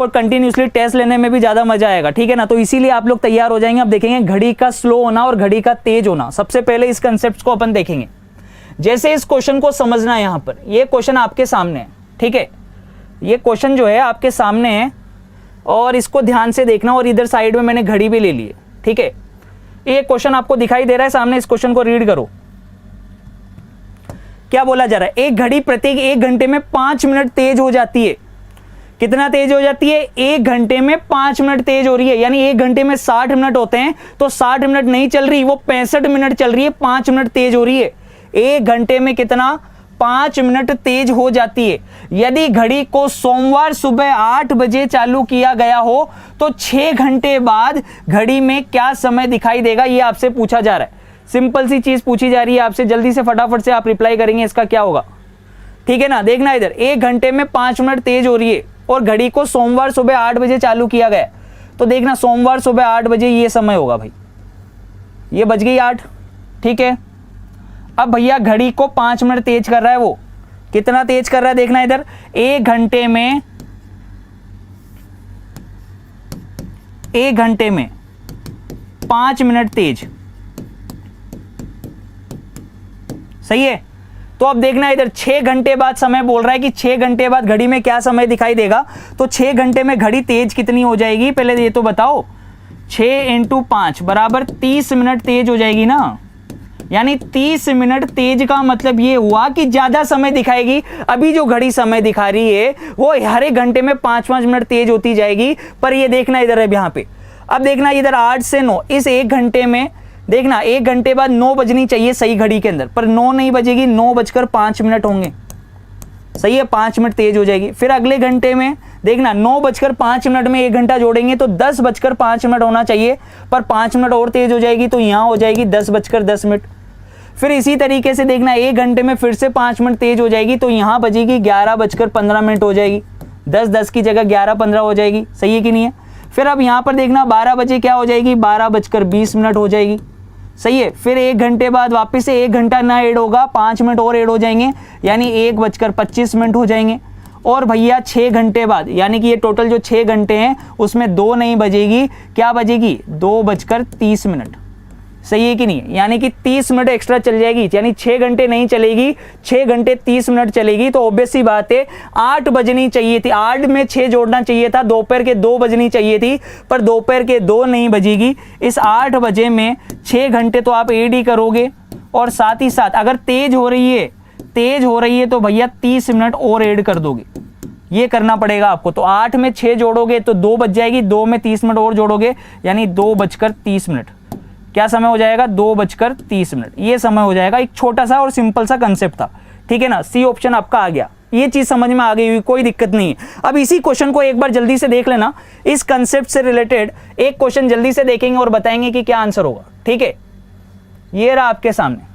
और continuously test लेने में भी ज्यादा मजा आएगा, ठीक है ना। तो इसीलिए आप लोग तैयार हो जाएंगे। अब देखेंगे घड़ी का स्लो होना और घड़ी का तेज होना। सबसे पहले इस कंसेप्ट को अपन देखेंगे। जैसे इस क्वेश्चन को समझना है, यहां पर ये क्वेश्चन आपके सामने है, ठीक है। ये क्वेश्चन जो है आपके सामने है और इसको ध्यान से देखना। और इधर साइड में मैंने घड़ी भी ले ली है, ठीक है। ये क्वेश्चन आपको दिखाई दे रहा है सामने, इस क्वेश्चन को रीड करो। क्या बोला जा रहा है? एक घड़ी प्रत्येक 1 घंटे में 5 मिनट तेज हो जाती है। कितना तेज हो जाती है? 1 घंटे में 5 मिनट तेज हो रही है। यानी 1 घंटे में 60 मिनट होते हैं, तो 60 मिनट नहीं चल रही, वो 65 मिनट चल रही है, 5 मिनट तेज हो रही है। 1 घंटे में कितना? 5 मिनट तेज हो जाती है। यदि घड़ी को सोमवार सुबह 8 बजे चालू किया गया हो तो 6 घंटे बाद घड़ी में क्या समय दिखाई देगा? ये आपसे पूछा जा रहा है। सिंपल सी चीज पूछी जा रही है आपसे, जल्दी से फटाफट से आप रिप्लाई करेंगे इसका क्या होगा, ठीक है ना। देखना इधर, 1 घंटे में 5 मिनट तेज हो रही है और घड़ी को सोमवार सुबह 8 बजे चालू किया गया। तो देखना सोमवार सुबह 8 बजे ये समय होगा भाई, ये बज गई 8, ठीक है। अब भैया घड़ी को 5 मिनट तेज कर रहा है, वो कितना तेज कर रहा है? देखना इधर, 1 घंटे में 5 मिनट तेज, सही है। तो अब देखना इधर 6 घंटे बाद समय बोल रहा है कि 6 घंटे बाद घड़ी में क्या समय दिखाई देगा। तो 6 घंटे में घड़ी तेज कितनी हो जाएगी पहले ये तो बताओ। 6 × 5 बराबर 30 मिनट तेज हो जाएगी ना। यानी 30 मिनट तेज का मतलब ये हुआ कि ज्यादा समय दिखाएगी। अभी जो घड़ी समय दिखा रही है वो हर एक घंटे में 5-5 मिनट तेज होती जाएगी। पर ये देखना इधर है यहाँ पे, अब देखना इधर 8 से 9, इस 1 घंटे में देखना 1 घंटे बाद 9 बजनी चाहिए सही घड़ी के अंदर, पर 9 नहीं बजेगी, 9:05 होंगे, सही है, 5 मिनट तेज हो जाएगी। फिर अगले घंटे में देखना 9:05 में 1 घंटा जोड़ेंगे तो 10:05 होना चाहिए, पर 5 मिनट और तेज हो जाएगी, तो यहां हो जाएगी 10:10। फिर इसी तरीके से देखना 1 घंटे में फिर से 5 मिनट तेज हो जाएगी, तो यहां बजेगी 11:15 हो जाएगी, 10:10 की जगह 11:15 हो जाएगी, सही है कि नहीं है। फिर अब यहां पर देखना 12 बजे क्या हो जाएगी, 12:20 हो जाएगी, सही है। फिर 1 घंटे बाद वापस से 1 घंटा ना ऐड होगा, 5 मिनट और ऐड हो जाएंगे, यानी 1:25 हो जाएंगे। और भैया 6 घंटे बाद, यानी कि ये टोटल जो 6 घंटे हैं उसमें 2 नहीं बजेगी, क्या बजेगी, 2:30, सही है कि नहीं। यानी कि 30 मिनट एक्स्ट्रा चल जाएगी, यानी 6 घंटे नहीं चलेगी, 6 घंटे 30 मिनट चलेगी। तो ऑब्वियस सी बात है 8 बजनी चाहिए थी, 8 में 6 जोड़ना चाहिए था, दोपहर के 2 बजनी चाहिए थी, पर दोपहर के 2 नहीं बजेगी। इस 8 बजे में 6 घंटे तो आप ऐड ही करोगे, और साथ ही साथ अगर तेज हो रही है तो भैया 30 मिनट और ऐड कर दोगे, ये करना पड़ेगा आपको। तो 8 में 6 जोड़ोगे तो 2 बज जाएगी, 2 में 30 मिनट और जोड़ोगे यानी 2:30। क्या समय हो जाएगा, 2:30। ये समय हो जाएगा। एक छोटा सा और सिंपल सा कंसेप्ट था, ठीक है ना। सी ऑप्शन आपका आ गया, ये चीज समझ में आ गई हुई, कोई दिक्कत नहीं है। अब इसी क्वेश्चन को एक बार जल्दी से देख लेना, इस कंसेप्ट से रिलेटेड एक क्वेश्चन जल्दी से देखेंगे और बताएंगे कि क्या आंसर होगा, ठीक है। ये रहा आपके सामने।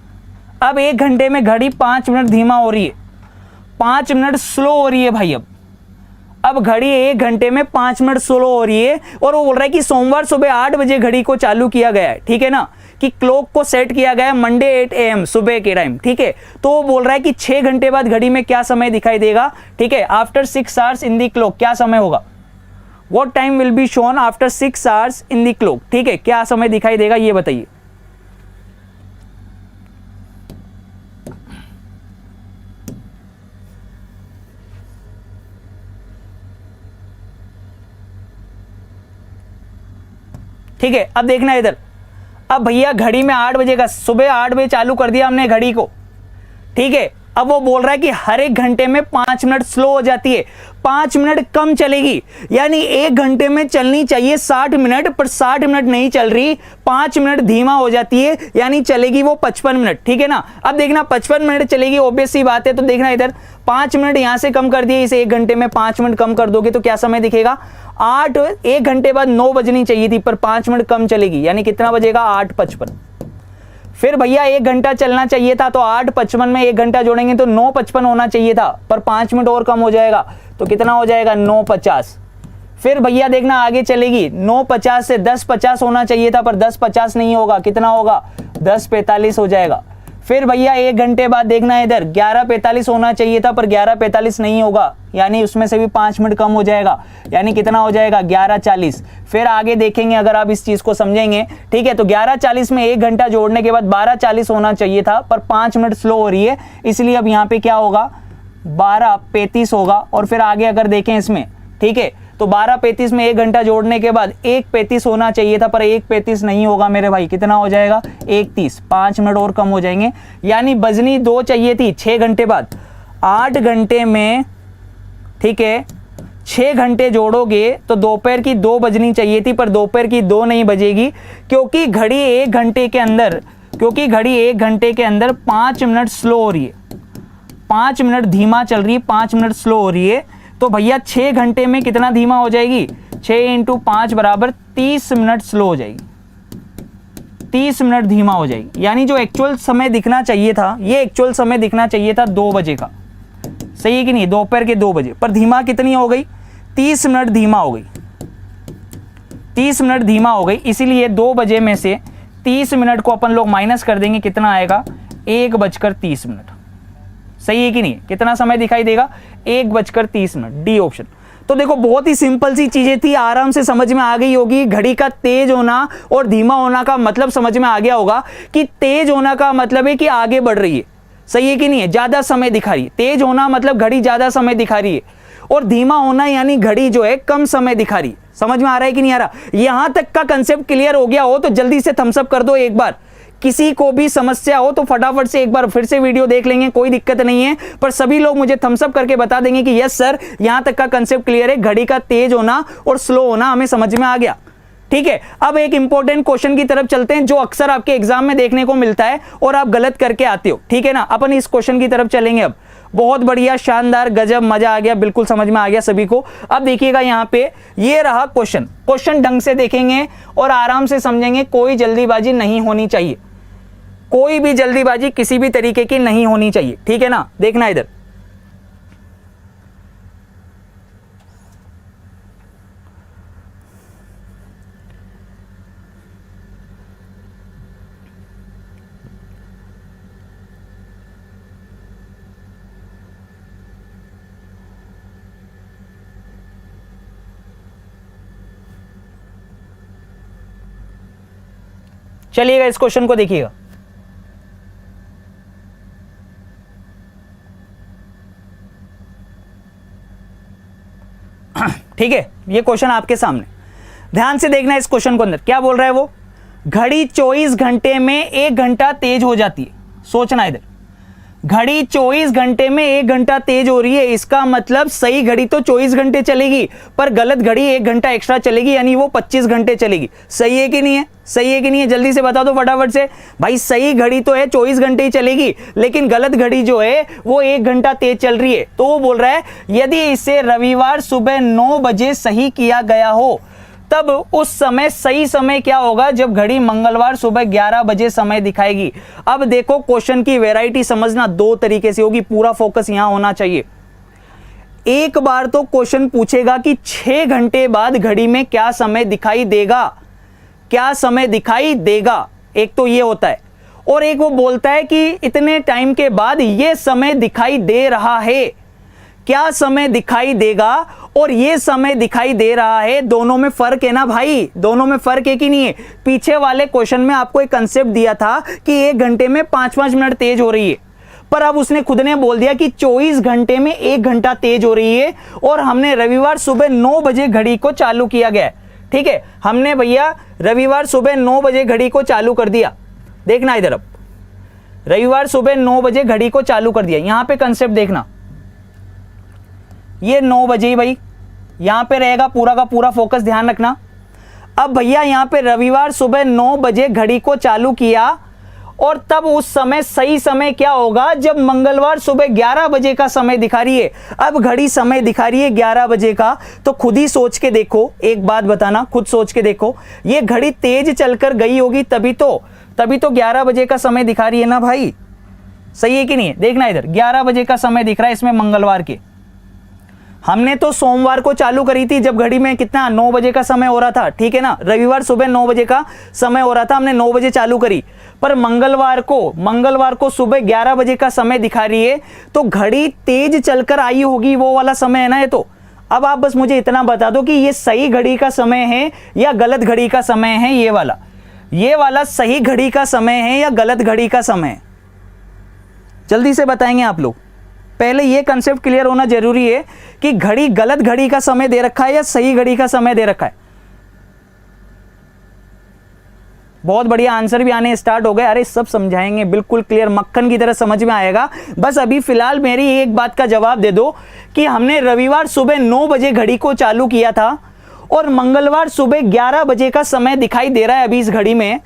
अब 1 घंटे में घड़ी 5 मिनट धीमा हो रही है, 5 मिनट स्लो हो रही है भाई। अब घड़ी 1 घंटे में 5 मिनट स्लो हो रही है, और वो बोल रहा है कि सोमवार सुबह 8 बजे घड़ी को चालू किया गया है, ठीक है ना, कि क्लॉक को सेट किया गया है मंडे 8 AM सुबह के टाइम, ठीक है। तो वो बोल रहा है कि 6 घंटे बाद घड़ी में क्या समय दिखाई देगा, ठीक है। After 6 hours in the clock क्या समय होगा, what time will be shown after 6 hours in the clock, ठीक है, क्या समय दिखाई देगा ये बताइए। ठीक है, अब देखना इधर, अब भैया घड़ी में 8 बजे का, सुबह 8 बजे चालू कर दिया हमने घड़ी को, ठीक है। अब वो बोल रहा है कि हर 1 घंटे में 5 मिनट स्लो हो जाती है, 5 मिनट कम चलेगी, यानी 1 घंटे में चलनी चाहिए 60 मिनट, पर 60 मिनट नहीं चल रही, 5 मिनट धीमा हो जाती है, यानी चलेगी वो 55 मिनट, ठीक है ना। अब देखना 55 मिनट चलेगी, ऑब्वियस सी बात है। तो देखना इधर 5 मिनट यहां से कम कर दिए, इसे 1 घंटे में 5 मिनट कम कर दोगे तो क्या समय दिखेगा, 1 घंटे बाद 9 बजनी चाहिए थी, पर 5 मिनट कम चलेगी, यानी कितना बजेगा, 8:55। फिर भैया 1 घंटा चलना चाहिए था, तो 8:55 में 1 घंटा जोड़ेंगे तो 9:55 होना चाहिए था, पर 5 मिनट और कम हो जाएगा, तो कितना हो जाएगा, 9:50। फिर भैया देखना आगे चलेगी, 9:50 से 10:50 होना चाहिए था, पर 10:50 नहीं होगा, कितना होगा, 10:45 हो जाएगा। फिर भैया 1 घंटे बाद देखना है इधर 11:45 होना चाहिए था, पर 11:45 नहीं होगा, यानी उसमें से भी 5 मिनट कम हो जाएगा, यानी कितना हो जाएगा 11:40। फिर आगे देखेंगे अगर आप इस चीज को समझेंगे, ठीक है। तो 11:40 में 1 घंटा जोड़ने के बाद 12:40 होना चाहिए था, पर 5 मिनट स्लो हो रही है, इसलिए अब यहाँ पे क्या होगा 12:35 होगा। और फिर आगे अगर देखें इसमें, ठीक है, तो 12:35 में 1 घंटा जोड़ने के बाद 1:35 होना चाहिए था, पर 1:35 नहीं होगा मेरे भाई, कितना हो जाएगा 1:30, 5 मिनट और कम हो जाएंगे, यानी बजनी 2 चाहिए थी 6 घंटे बाद। 8 घंटे में, ठीक है, 6 घंटे जोड़ोगे तो दोपहर की 2 बजनी चाहिए थी, पर दोपहर की 2 नहीं बजेगी, क्योंकि घड़ी 1 घंटे के अंदर 5 मिनट स्लो हो रही है, 5 मिनट धीमा चल रही है, 5 मिनट स्लो हो रही है। तो भैया 6 घंटे में कितना धीमा हो जाएगी, 6 × 5 बराबर 30 मिनट स्लो हो जाएगी, 30 मिनट धीमा हो जाएगी। यानी जो एक्चुअल समय दिखना चाहिए था, ये एक्चुअल समय दिखना चाहिए था 2 बजे का, सही है कि नहीं, दोपहर के 2 बजे, पर धीमा कितनी हो गई 30 मिनट धीमा हो गई, 30 मिनट धीमा हो गई। इसीलिए 2 बजे में से 30 मिनट को अपन लोग माइनस कर देंगे, कितना आएगा 1:30। सही है कि नहीं, कितना समय दिखाई देगा 1:30, डी ऑप्शन। तो देखो बहुत ही सिंपल सी चीजें थी, आराम से समझ में आ गई होगी। घड़ी का तेज होना और धीमा होना का मतलब समझ में आ गया होगा कि तेज होना का मतलब है कि आगे बढ़ रही है, सही है कि नहीं है, ज्यादा समय दिखा रही है। तेज होना मतलब घड़ी ज्यादा समय दिखा रही है, और धीमा होना यानी घड़ी जो है कम समय दिखा रही है। समझ में आ रहा है कि नहीं आ रहा? यहां तक का कंसेप्ट क्लियर हो गया हो तो जल्दी से थम्स अप कर दो एक बार। किसी को भी समस्या हो तो फटाफट से एक बार फिर से वीडियो देख लेंगे, कोई दिक्कत नहीं है, पर सभी लोग मुझे थम्स अप करके बता देंगे कि यस सर यहां तक का कंसेप्ट क्लियर है, घड़ी का तेज होना और स्लो होना हमें समझ में आ गया। ठीक है, अब एक इंपॉर्टेंट क्वेश्चन की तरफ चलते हैं जो अक्सर आपके एग्जाम में देखने को मिलता है और आप गलत करके आते हो। ठीक है ना, अपन इस क्वेश्चन की तरफ चलेंगे। अब बहुत बढ़िया, शानदार, गजब, मजा आ गया, बिल्कुल समझ में आ गया सभी को। अब देखिएगा यहां पे ये रहा क्वेश्चन, क्वेश्चन ढंग से देखेंगे और आराम से समझेंगे, कोई जल्दीबाजी नहीं होनी चाहिए, कोई भी जल्दीबाजी किसी भी तरीके की नहीं होनी चाहिए। ठीक है ना, देखना इधर, चलिएगा इस क्वेश्चन को देखिएगा। ठीक है, ये क्वेश्चन आपके सामने, ध्यान से देखना इस क्वेश्चन को। अंदर क्या बोल रहा है वो, घड़ी 24 घंटे में 1 घंटा तेज हो जाती है। सोचना इधर, घड़ी 24 घंटे में 1 घंटा तेज हो रही है, इसका मतलब सही घड़ी तो 24 घंटे चलेगी, पर गलत घड़ी 1 घंटा एक्स्ट्रा चलेगी, यानी वो 25 घंटे चलेगी। सही है कि नहीं है, सही है कि नहीं है, जल्दी से बता दो फटाफट से भाई। सही घड़ी तो है 24 घंटे ही चलेगी, लेकिन गलत घड़ी जो है वो 1 घंटा तेज चल रही है। तो वो बोल रहा है यदि इसे रविवार सुबह 9 बजे सही किया गया हो तब उस समय सही समय क्या होगा जब घड़ी मंगलवार सुबह 11 बजे समय दिखाएगी। अब देखो क्वेश्चन की वैरायटी समझना, 2 तरीके से होगी, पूरा फोकस यहां होना चाहिए। एक बार तो क्वेश्चन पूछेगा कि 6 घंटे बाद घड़ी में क्या समय दिखाई देगा, क्या समय दिखाई देगा, एक तो ये होता है, और एक वो बोलता है कि इतने टाइम के बाद ये समय दिखाई दे रहा है, क्या समय दिखाई देगा और ये समय दिखाई दे रहा है। दोनों में फर्क है ना भाई, दोनों में फर्क है कि नहीं है। पीछे वाले क्वेश्चन में आपको एक कंसेप्ट दिया था कि 1 घंटे में 5-5 मिनट तेज हो रही है, पर अब उसने खुद ने बोल दिया कि 24 घंटे में 1 घंटा तेज हो रही है, और हमने रविवार सुबह 9 बजे घड़ी को चालू किया गया है। ठीक है, हमने भैया रविवार सुबह 9 बजे घड़ी को चालू कर दिया। देखना इधर, अब रविवार सुबह 9 बजे घड़ी को चालू कर दिया। यहां पे कंसेप्ट देखना, ये 9 बजे ही भाई यहां पे रहेगा, पूरा का पूरा फोकस ध्यान रखना। अब भैया यहां पे रविवार सुबह 9 बजे घड़ी को चालू किया, और तब उस समय सही समय क्या होगा जब मंगलवार सुबह 11 बजे का समय दिखा रही है। अब घड़ी समय दिखा रही है 11 बजे का, तो खुद ही सोच के देखो, एक बात बताना, खुद सोच के देखो, ये घड़ी तेज चलकर गई होगी तभी तो 11 बजे का समय दिखा रही है ना भाई। सही है कि नहीं है, देखना इधर 11 बजे का समय दिख रहा है इसमें मंगलवार के। हमने तो सोमवार को चालू करी थी जब घड़ी में कितना 9 बजे का समय हो रहा था। ठीक है ना, रविवार सुबह 9 बजे का समय हो रहा था, हमने 9 बजे चालू करी, पर मंगलवार को सुबह 11 बजे का समय दिखा रही है, तो घड़ी तेज चलकर आई होगी, वो वाला समय है ना ये। तो अब आप बस मुझे इतना बता दो कि ये सही घड़ी का समय है या गलत घड़ी का समय है। ये वाला सही घड़ी का समय है या गलत घड़ी का समय है, जल्दी से बताएंगे आप लोग। पहले ये कंसेप्ट क्लियर होना जरूरी है कि घड़ी गलत घड़ी का समय दे रखा है या सही घड़ी का समय दे रखा है। बहुत बढ़िया, आंसर भी आने स्टार्ट हो गए। अरे सब समझाएंगे, बिल्कुल क्लियर, मक्खन की तरह समझ में आएगा। बस अभी फिलहाल मेरी एक बात का जवाब दे दो कि हमने रविवार सुबह 9 बजे घड़ी को चालू किया था और मंगलवार सुबह 11 बजे का समय दिखाई दे रहा है अभी इस घड़ी में,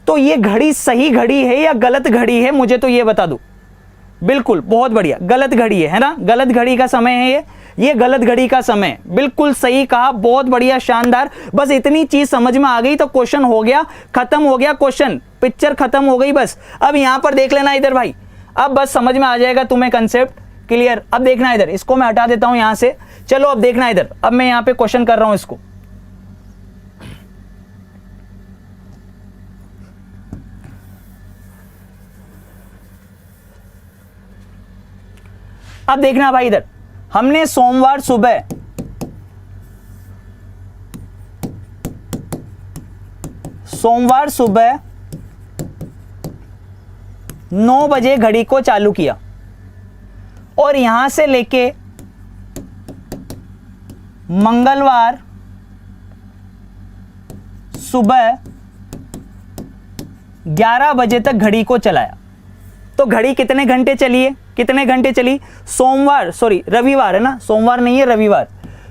तो ये घड़ी सही घड़ी है या गलत घड़ी है, मुझे तो ये बता दो। बिल्कुल, बहुत बढ़िया, गलत घड़ी है ना, गलत घड़ी का समय है ये गलत घड़ी का समय, बिल्कुल सही कहा, बहुत बढ़िया, शानदार। बस इतनी चीज समझ में आ गई तो क्वेश्चन हो गया, खत्म हो गया क्वेश्चन, पिक्चर खत्म हो गई। बस अब यहां पर देख लेना इधर भाई, अब बस समझ में आ जाएगा तुम्हें कंसेप्ट क्लियर। अब देखना इधर, इसको मैं हटा देता हूं यहां से, चलो अब देखना इधर, अब मैं यहां पे क्वेश्चन कर रहा हूं इसको। अब देखना भाई इधर, हमने सोमवार सुबह सोमवार सुबह 9 बजे घड़ी को चालू किया और यहां से लेके मंगलवार सुबह 11 बजे तक घड़ी को चलाया। तो घड़ी कितने घंटे चली है, कितने घंटे चली? रविवार है ना, सोमवार नहीं है, रविवार।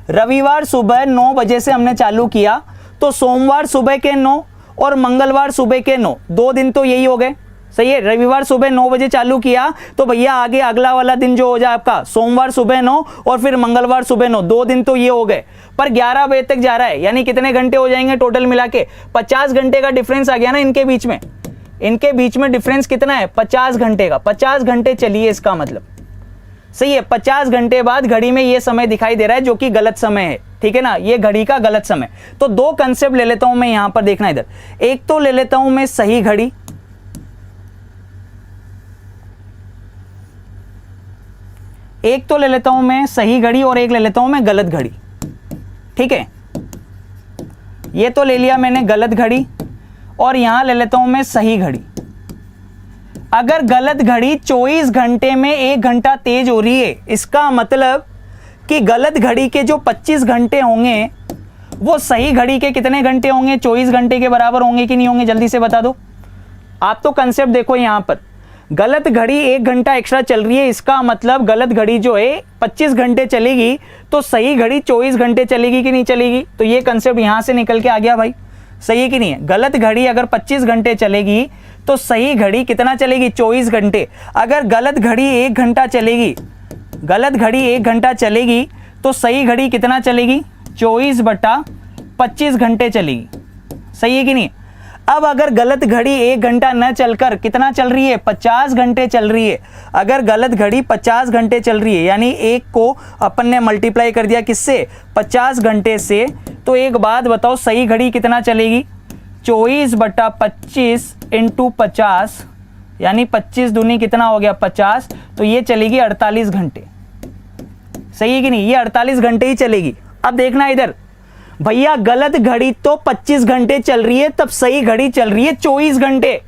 रविवार सुबह 9 बजे से हमने चालू किया, तो सोमवार सुबह के 9 और मंगलवार सुबह के 9, 2 दिन तो यही हो गए, सही है। रविवार सुबह 9 बजे चालू किया तो भैया आगे अगला वाला दिन जो हो जाए आपका सोमवार सुबह 9 और फिर मंगलवार सुबह 9, 2 दिन तो ये हो गए। पर 11 बजे तक जा रहा है, यानी कितने घंटे हो जाएंगे टोटल मिला के? 50 घंटे का डिफरेंस आ गया ना इनके बीच में। इनके बीच में डिफरेंस कितना है? 50 घंटे का। 50 घंटे चलिए, इसका मतलब सही है। 50 घंटे बाद घड़ी में ये समय दिखाई दे रहा है जो कि गलत समय है, ठीक है ना, ये घड़ी का गलत समय। तो 2 कंसेप्ट ले लेता हूं मैं यहां पर, देखना इधर। एक तो ले लेता हूं मैं सही घड़ी, एक तो ले लेता हूं मैं सही घड़ी और एक ले लेता हूं मैं गलत घड़ी, ठीक है। ये तो ले लिया मैंने गलत घड़ी और यहां ले लेता हूं मैं सही घड़ी। अगर गलत घड़ी 24 घंटे में 1 घंटा तेज हो रही है, इसका मतलब कि गलत घड़ी के जो 25 घंटे होंगे वो सही घड़ी के कितने घंटे होंगे? 24 घंटे के बराबर होंगे कि नहीं होंगे? जल्दी से बता दो। आप तो कंसेप्ट देखो यहां पर, गलत घड़ी 1 घंटा एक्स्ट्रा चल रही है, इसका मतलब गलत घड़ी जो है 25 घंटे चलेगी तो सही घड़ी 24 घंटे चलेगी कि नहीं चलेगी? तो ये कंसेप्ट यहां से निकल के आ गया भाई, सही है कि नहीं है? गलत घड़ी अगर 25 घंटे चलेगी तो सही घड़ी कितना चलेगी? 24 घंटे। अगर गलत घड़ी 1 घंटा चलेगी, गलत घड़ी 1 घंटा चलेगी तो सही घड़ी कितना चलेगी? 24/25 घंटे चलेगी, सही है कि नहीं? अब अगर गलत घड़ी 1 घंटा न चलकर कितना चल रही है? 50 घंटे चल रही है। अगर गलत घड़ी 50 घंटे चल रही है, यानी 1 को अपन ने मल्टीप्लाई कर दिया किससे? 50 घंटे से। तो एक बात बताओ, सही घड़ी कितना चलेगी? 24/25 इंटू 50, यानी 25 दूनी कितना हो गया? 50। तो ये चलेगी 48 घंटे, सही है कि नहीं? ये 48 घंटे ही चलेगी। अब देखना इधर भैया, गलत घड़ी तो 25 घंटे चल रही है, तब सही घड़ी चल रही है 24 घंटे,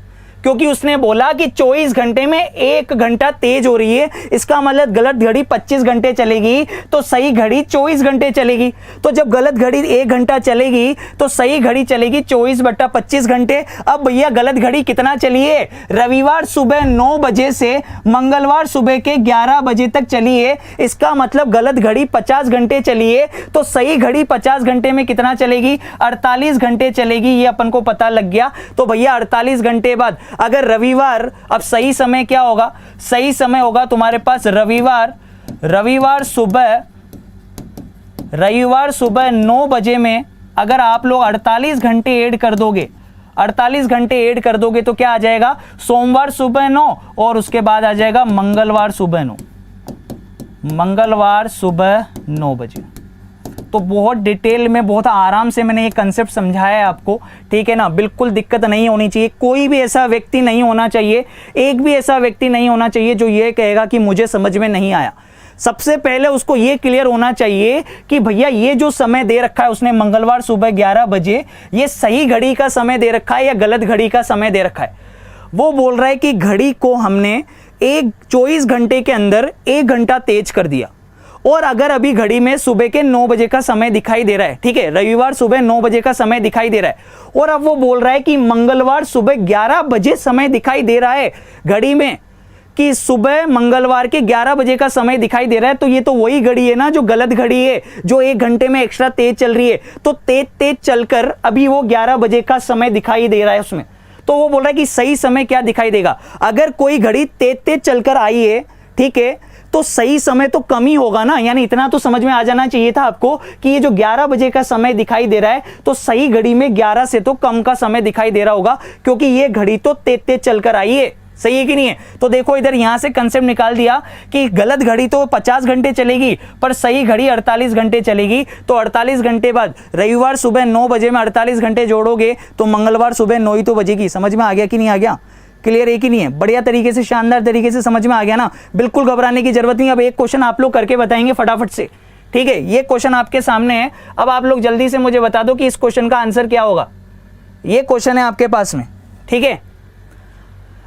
क्योंकि उसने बोला कि 24 घंटे में 1 घंटा तेज हो रही है। इसका मतलब गलत घड़ी 25 घंटे चलेगी तो सही घड़ी 24 घंटे चलेगी। तो जब गलत घड़ी 1 घंटा चलेगी तो सही घड़ी चलेगी 24/25 घंटे। अब भैया गलत घड़ी कितना चली है? रविवार सुबह 9 बजे से मंगलवार सुबह के 11 बजे तक चली है। इसका मतलब गलत घड़ी 50 घंटे चली है तो सही घड़ी 50 घंटे में कितना चलेगी? 48 घंटे चलेगी। ये अपन को पता लग गया। तो भैया 48 घंटे बाद अगर रविवार, अब सही समय क्या होगा? सही समय होगा तुम्हारे पास रविवार सुबह 9 बजे में अगर आप लोग 48 घंटे ऐड कर दोगे, 48 घंटे ऐड कर दोगे तो क्या आ जाएगा? सोमवार सुबह 9 और उसके बाद आ जाएगा मंगलवार सुबह 9, मंगलवार सुबह 9 बजे। तो बहुत डिटेल में, बहुत आराम से मैंने ये कंसेप्ट समझाया है आपको, ठीक है ना। बिल्कुल दिक्कत नहीं होनी चाहिए, कोई भी ऐसा व्यक्ति नहीं होना चाहिए, एक भी ऐसा व्यक्ति नहीं होना चाहिए जो ये कहेगा कि मुझे समझ में नहीं आया। सबसे पहले उसको ये क्लियर होना चाहिए कि भैया ये जो समय दे रखा है उसने मंगलवार सुबह 11 बजे, ये सही घड़ी का समय दे रखा है या गलत घड़ी का समय दे रखा है। वो बोल रहा है कि घड़ी को हमने 24 घंटे के अंदर 1 घंटा तेज कर दिया, और अगर अभी घड़ी में सुबह के 9 बजे का समय दिखाई दे रहा है, ठीक है, रविवार सुबह 9 बजे का समय दिखाई दे रहा है, और अब वो बोल रहा है कि मंगलवार सुबह 11 बजे समय दिखाई दे रहा है घड़ी में, कि सुबह मंगलवार के 11 बजे का समय दिखाई दे रहा है, तो ये तो वही घड़ी है ना जो गलत घड़ी है, जो 1 घंटे में एक्स्ट्रा तेज चल रही है। तो तेज चलकर अभी वो 11 बजे का समय दिखाई दे रहा है उसमें। तो वो बोल रहा है कि सही समय क्या दिखाई देगा। अगर कोई घड़ी तेज चलकर आई है, ठीक है, तो सही समय तो कम ही होगा ना, यानी इतना तो समझ में आ जाना चाहिए था आपको कि ये जो 11 बजे का समय दिखाई दे रहा है, तो सही घड़ी में 11 से तो कम का समय दिखाई दे रहा होगा, क्योंकि ये घड़ी तो तेज चलकर आई है। सही है कि नहीं है। तो देखो इधर यहां से कंसेप्ट निकाल दिया कि गलत घड़ी तो 50 घंटे चलेगी, पर सही घड़ी 48 घंटे चलेगी। तो 48 घंटे बाद रविवार सुबह 9 बजे में 48 घंटे जोड़ोगे तो मंगलवार सुबह 9 ही तो बजेगी। समझ में आ गया कि नहीं आ गया? क्लियर है कि नहीं है? बढ़िया तरीके से, शानदार तरीके से समझ में आ गया ना। बिल्कुल घबराने की जरूरत नहीं। अब एक क्वेश्चन आप लोग करके बताएंगे फटाफट से, ठीक है। ये क्वेश्चन आपके सामने है, अब आप लोग जल्दी से मुझे बता दो कि इस क्वेश्चन का आंसर क्या होगा। ये क्वेश्चन है आपके पास में, ठीक है।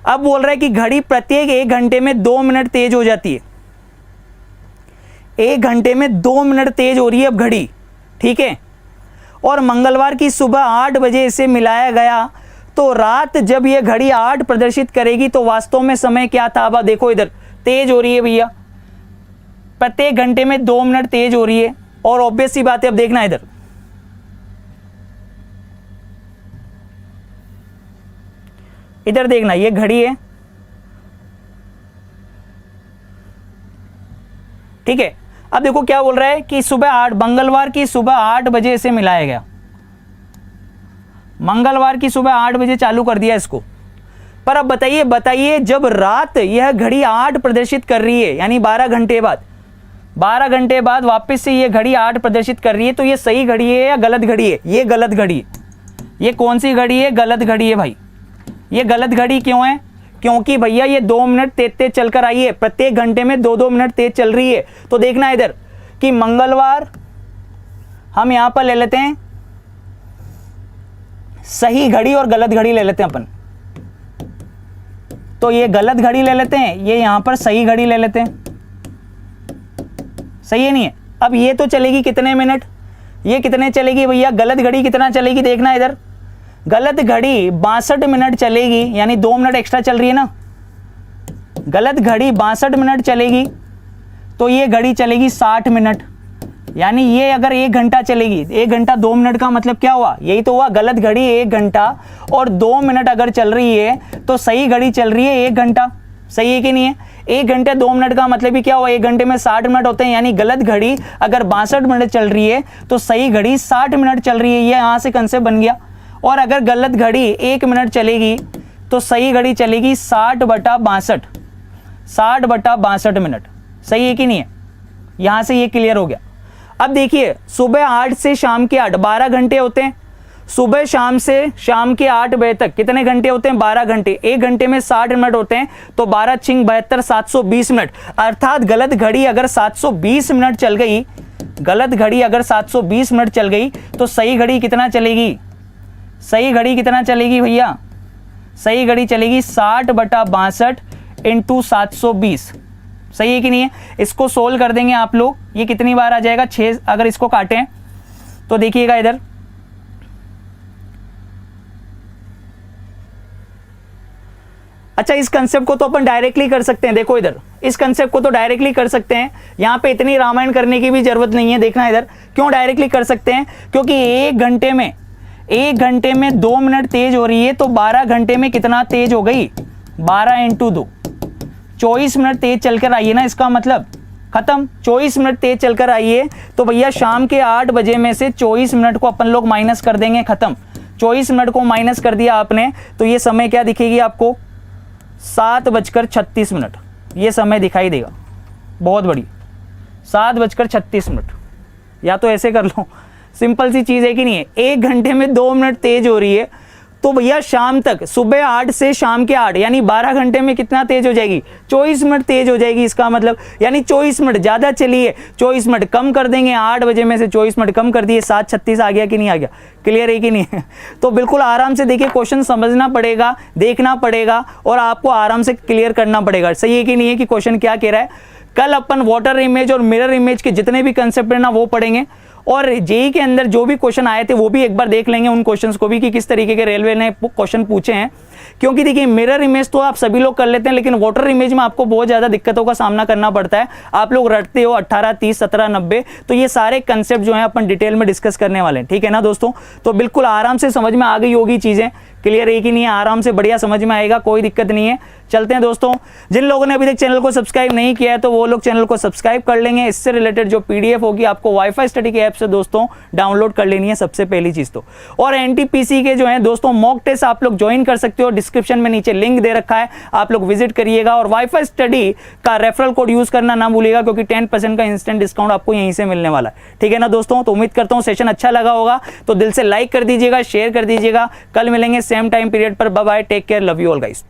अब बोल रहा है कि घड़ी प्रत्येक 1 घंटे में 2 मिनट तेज हो जाती है। 1 घंटे में 2 मिनट तेज हो रही है अब घड़ी, ठीक है। और मंगलवार की सुबह 8 बजे इसे मिलाया गया, तो रात जब यह घड़ी 8 प्रदर्शित करेगी तो वास्तव में समय क्या था। अब देखो इधर तेज हो रही है भैया, प्रत्येक घंटे में 2 मिनट तेज हो रही है, और ऑब्वियस सी बात है। अब देखना इधर, इधर देखना, ये घड़ी है, ठीक है। अब देखो क्या बोल रहा है कि सुबह 8, मंगलवार की सुबह 8 बजे इसे मिलाया गया। मंगलवार की सुबह 8 बजे चालू कर दिया इसको। पर अब बताइए जब रात यह घड़ी 8 प्रदर्शित कर रही है, यानी 12 घंटे बाद, 12 घंटे बाद वापस से ये घड़ी 8 प्रदर्शित कर रही है, तो ये सही घड़ी है या गलत घड़ी है? ये गलत घड़ी है। ये कौन सी घड़ी है? गलत घड़ी है भाई। ये गलत घड़ी क्यों है? क्योंकि भैया ये 2 मिनट तेज चलकर आई है, प्रत्येक घंटे में 2-2 मिनट तेज चल रही है। तो देखना इधर कि मंगलवार हम यहां पर ले लेते हैं सही घड़ी और गलत घड़ी ले लेते हैं अपन। तो ये गलत घड़ी ले लेते हैं, ये यहां पर सही घड़ी ले लेते हैं। सही है नहीं है? अब ये तो चलेगी कितने मिनट? ये कितने चलेगी भैया? गलत घड़ी कितना चलेगी? देखना इधर, गलत घड़ी 62 मिनट चलेगी, यानी 2 मिनट एक्स्ट्रा चल रही है ना। गलत घड़ी 62 मिनट चलेगी, तो ये घड़ी चलेगी 60 मिनट, यानी ये अगर 1 घंटा चलेगी, 1 घंटा 2 मिनट का मतलब क्या हुआ? यही तो हुआ, गलत घड़ी 1 घंटा और 2 मिनट अगर चल रही है, तो सही घड़ी चल रही है 1 घंटा। सही है कि नहीं है? 1 घंटे 2 मिनट का मतलब ही क्या हुआ? 1 घंटे में 60 मिनट होते हैं, यानी गलत घड़ी अगर 62 मिनट चल रही है तो सही घड़ी 60 मिनट चल रही है। ये यहां से कंसेप्ट बन गया। और अगर गलत घड़ी 1 मिनट चलेगी तो सही घड़ी चलेगी 60/62, 60/62 मिनट। सही है कि नहीं है? यहां से ये क्लियर हो गया। अब देखिए, सुबह 8 से शाम के 8, 12 घंटे होते हैं। सुबह शाम से शाम के 8 बजे तक कितने घंटे होते हैं? 12 घंटे। 1 घंटे में 60 मिनट होते हैं, तो 12 × 72 720 मिनट। अर्थात गलत घड़ी अगर 720 मिनट चल गई, गलत घड़ी अगर 720 मिनट चल गई, तो सही घड़ी कितना चलेगी? सही घड़ी कितना चलेगी भैया? सही घड़ी चलेगी 60/62 × 720। सही है कि नहीं है? इसको सोल्व कर देंगे आप लोग, ये कितनी बार आ जाएगा? 6। अगर इसको काटें तो देखिएगा इधर, अच्छा इस कंसेप्ट को तो अपन डायरेक्टली कर सकते हैं। देखो इधर, इस कंसेप्ट को तो डायरेक्टली कर सकते हैं, यहां पे इतनी रामायण करने की भी जरूरत नहीं है। देखना इधर, क्यों डायरेक्टली कर सकते हैं? क्योंकि 1 घंटे में 2 मिनट तेज हो रही है, तो 12 घंटे में कितना तेज हो गई? 12 × 2, 24 मिनट तेज चलकर आई है ना। इसका मतलब खत्म, 24 मिनट तेज चलकर आई है, तो भैया शाम के 8 बजे में से 24 मिनट को अपन लोग माइनस कर देंगे। खत्म, 24 मिनट को माइनस कर दिया आपने, तो ये समय क्या दिखेगी आपको? 7:36 मिनट ये समय दिखाई देगा। बहुत बड़ी, 7:36 मिनट। या तो ऐसे कर लो, सिंपल सी चीज़ है कि नहीं है। 1 घंटे में 2 मिनट तेज हो रही है, तो भैया शाम तक, सुबह 8 से शाम के 8 यानी 12 घंटे में कितना तेज हो जाएगी? 24 मिनट तेज हो जाएगी। इसका मतलब यानी 24 मिनट ज़्यादा चलिए, 24 मिनट कम कर देंगे, 8 बजे में से 24 मिनट कम कर दिए, 7:36 आ गया कि नहीं आ गया? क्लियर है कि नहीं है? तो बिल्कुल आराम से देखिए, क्वेश्चन समझना पड़ेगा, देखना पड़ेगा और आपको आराम से क्लियर करना पड़ेगा। सही है कि नहीं है कि क्वेश्चन क्या कह रहा है? कल अपन वाटर इमेज और मिरर इमेज के जितने भी कंसेप्ट है ना वो पढ़ेंगे, और जेईई के अंदर जो भी क्वेश्चन आए थे वो भी एक बार देख लेंगे, उन क्वेश्चंस को भी कि किस तरीके के रेलवे ने क्वेश्चन पूछे हैं। क्योंकि देखिए मिरर इमेज तो आप सभी लोग कर लेते हैं, लेकिन वाटर इमेज में आपको बहुत ज़्यादा दिक्कतों का सामना करना पड़ता है। आप लोग रटते हो 18, 30, 17, 90, तो ये सारे कंसेप्ट जो है अपन डिटेल में डिस्कस करने वाले हैं, ठीक है ना दोस्तों? तो बिल्कुल आराम से समझ में आ गई होगी चीज़ें, क्लियर है कि नहीं है? आराम से बढ़िया समझ में आएगा, कोई दिक्कत नहीं है। चलते हैं दोस्तों, जिन लोगों ने अभी तक चैनल को सब्सक्राइब नहीं किया है तो वो लोग चैनल को सब्सक्राइब कर लेंगे। इससे रिलेटेड जो पीडीएफ होगी आपको वाईफाई स्टडी के ऐप से दोस्तों डाउनलोड कर लेनी है, सबसे पहली चीज तो। और एनटीपीसी के जो है दोस्तों मॉक टेस्ट आप लोग ज्वाइन कर सकते हो, डिस्क्रिप्शन में नीचे लिंक दे रखा है, आप लोग विजिट करिएगा। और वाईफाई स्टडी का रेफरल कोड यूज करना ना भूलिएगा, क्योंकि 10% का इंस्टेंट डिस्काउंट आपको यहीं से मिलने वाला है, ठीक है ना दोस्तों? तो उम्मीद करता हूं सेशन अच्छा लगा होगा, तो दिल से लाइक कर दीजिएगा, शेयर कर दीजिएगा। कल मिलेंगे सेम टाइम पीरियड पर। Bye bye, take care, love you all guys.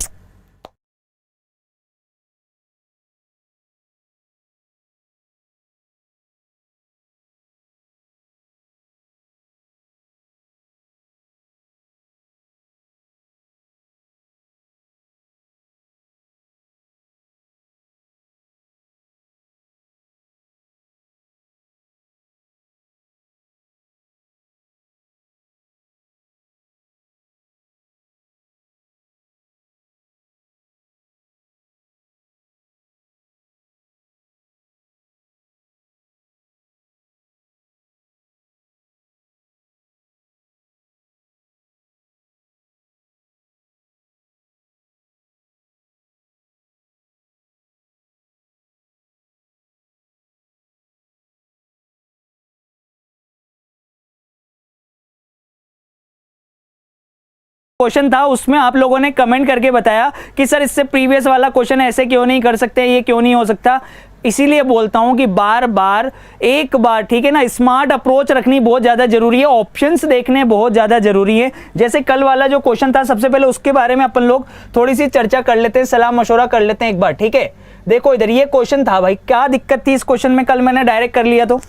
Question था उसमें आप लोगों ने कमेंट करके बताया कि सर इससे प्रीवियस वाला क्वेश्चन ऐसे क्यों नहीं कर सकते, ये क्यों नहीं हो सकता। इसीलिए बोलता हूं कि बार बार एक बार, ठीक है ना, स्मार्ट अप्रोच रखनी बहुत ज्यादा जरूरी है, ऑप्शंस देखने बहुत ज्यादा जरूरी है। जैसे कल वाला जो क्वेश्चन था, सबसे पहले उसके बारे में अपन लोग थोड़ी सी चर्चा कर लेते हैं, सलाह मशवरा कर लेते हैं एक बार, ठीक है? देखो इधर ये क्वेश्चन था भाई, क्या दिक्कत थी इस क्वेश्चन में? कल मैंने डायरेक्ट कर लिया, तो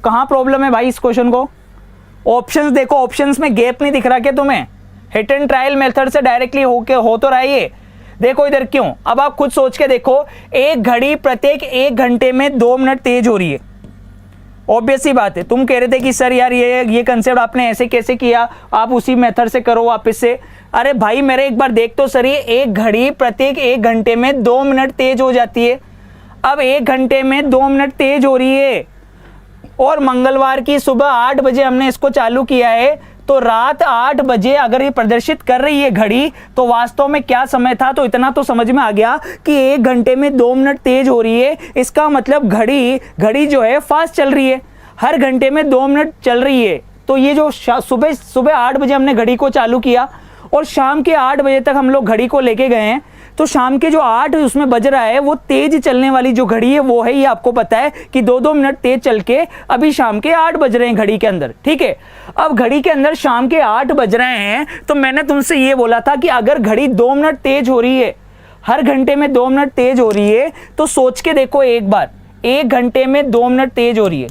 कहां प्रॉब्लम है भाई इस क्वेश्चन को? ऑप्शंस देखो, ऑप्शंस में गैप नहीं दिख रहा क्या तुम्हें? हिट एंड ट्रायल मेथड से डायरेक्टली हो तो रहा है ये। देखो इधर क्यों, अब आप खुद सोच के देखो, एक घड़ी प्रत्येक 1 घंटे में 2 मिनट तेज हो रही है। ऑब्वियस सी बात है, तुम कह रहे थे कि सर यार ये कंसेप्ट आपने ऐसे कैसे किया, आप उसी मेथड से करो वापस से। अरे भाई मेरे एक बार देख तो सही, एक घड़ी प्रत्येक 1 घंटे में 2 मिनट तेज हो जाती है। अब 1 घंटे में 2 मिनट तेज हो रही है, और मंगलवार की सुबह 8 बजे हमने इसको चालू किया है, तो रात 8 बजे अगर ये प्रदर्शित कर रही है घड़ी, तो वास्तव में क्या समय था? तो इतना तो समझ में आ गया कि 1 घंटे में 2 मिनट तेज हो रही है। इसका मतलब घड़ी जो है फास्ट चल रही है, हर घंटे में 2 मिनट चल रही है। तो ये जो सुबह 8 बजे हमने घड़ी को चालू किया और शाम के 8 बजे तक हम लोग घड़ी को लेके गए हैं, तो शाम के जो 8 उसमें बज रहा है, वो तेज चलने वाली जो घड़ी है वो है, ये आपको पता है कि 2-2 मिनट तेज चल के अभी शाम के 8 बज रहे हैं घड़ी के अंदर, ठीक है? अब घड़ी के अंदर शाम के 8 बज रहे हैं, तो मैंने तुमसे ये बोला था कि अगर घड़ी 2 मिनट तेज हो रही है, हर घंटे में 2 मिनट तेज हो रही है, तो सोच के देखो एक बार, 1 घंटे में 2 मिनट तेज हो रही है,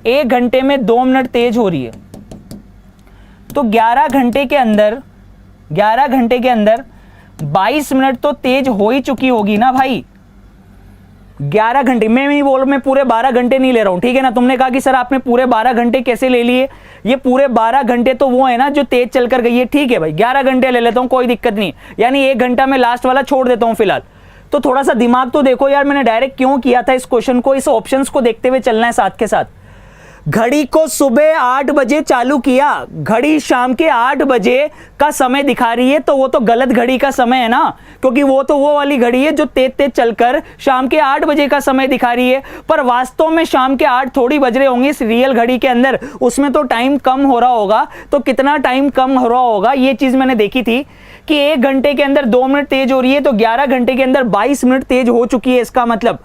1 घंटे में 2 मिनट तेज हो रही है, तो 11 घंटे के अंदर 22 मिनट तो तेज हो ही चुकी होगी ना भाई। 11 घंटे, मैं नहीं बोल, मैं पूरे 12 घंटे नहीं ले रहा हूं, ठीक है ना? तुमने कहा कि सर आपने पूरे 12 घंटे कैसे ले लिए? ये पूरे 12 घंटे तो वो है ना जो तेज चल कर गई है, ठीक है भाई, 11 घंटे ले लेता हूं, कोई दिक्कत नहीं, यानी 1 घंटा में लास्ट वाला छोड़ देता हूं फिलहाल। तो थोड़ा सा दिमाग तो देखो यार, मैंने डायरेक्ट क्यों किया था इस क्वेश्चन को, इस ऑप्शंस को देखते हुए चलना है साथ के साथ। घड़ी को सुबह 8 बजे चालू किया, घड़ी शाम के 8 बजे का समय दिखा रही है, तो वो तो गलत घड़ी का समय है ना, क्योंकि वो तो वो वाली घड़ी है जो तेज तेज चलकर शाम के 8 बजे का समय दिखा रही है। पर वास्तव में शाम के 8 थोड़ी बज रहे होंगे इस रियल घड़ी के अंदर, उसमें तो टाइम कम हो रहा होगा। तो कितना टाइम कम हो रहा होगा, ये चीज मैंने देखी थी कि 1 घंटे के अंदर 2 मिनट तेज हो रही है, तो 11 घंटे के अंदर 22 मिनट तेज हो चुकी है। इसका मतलब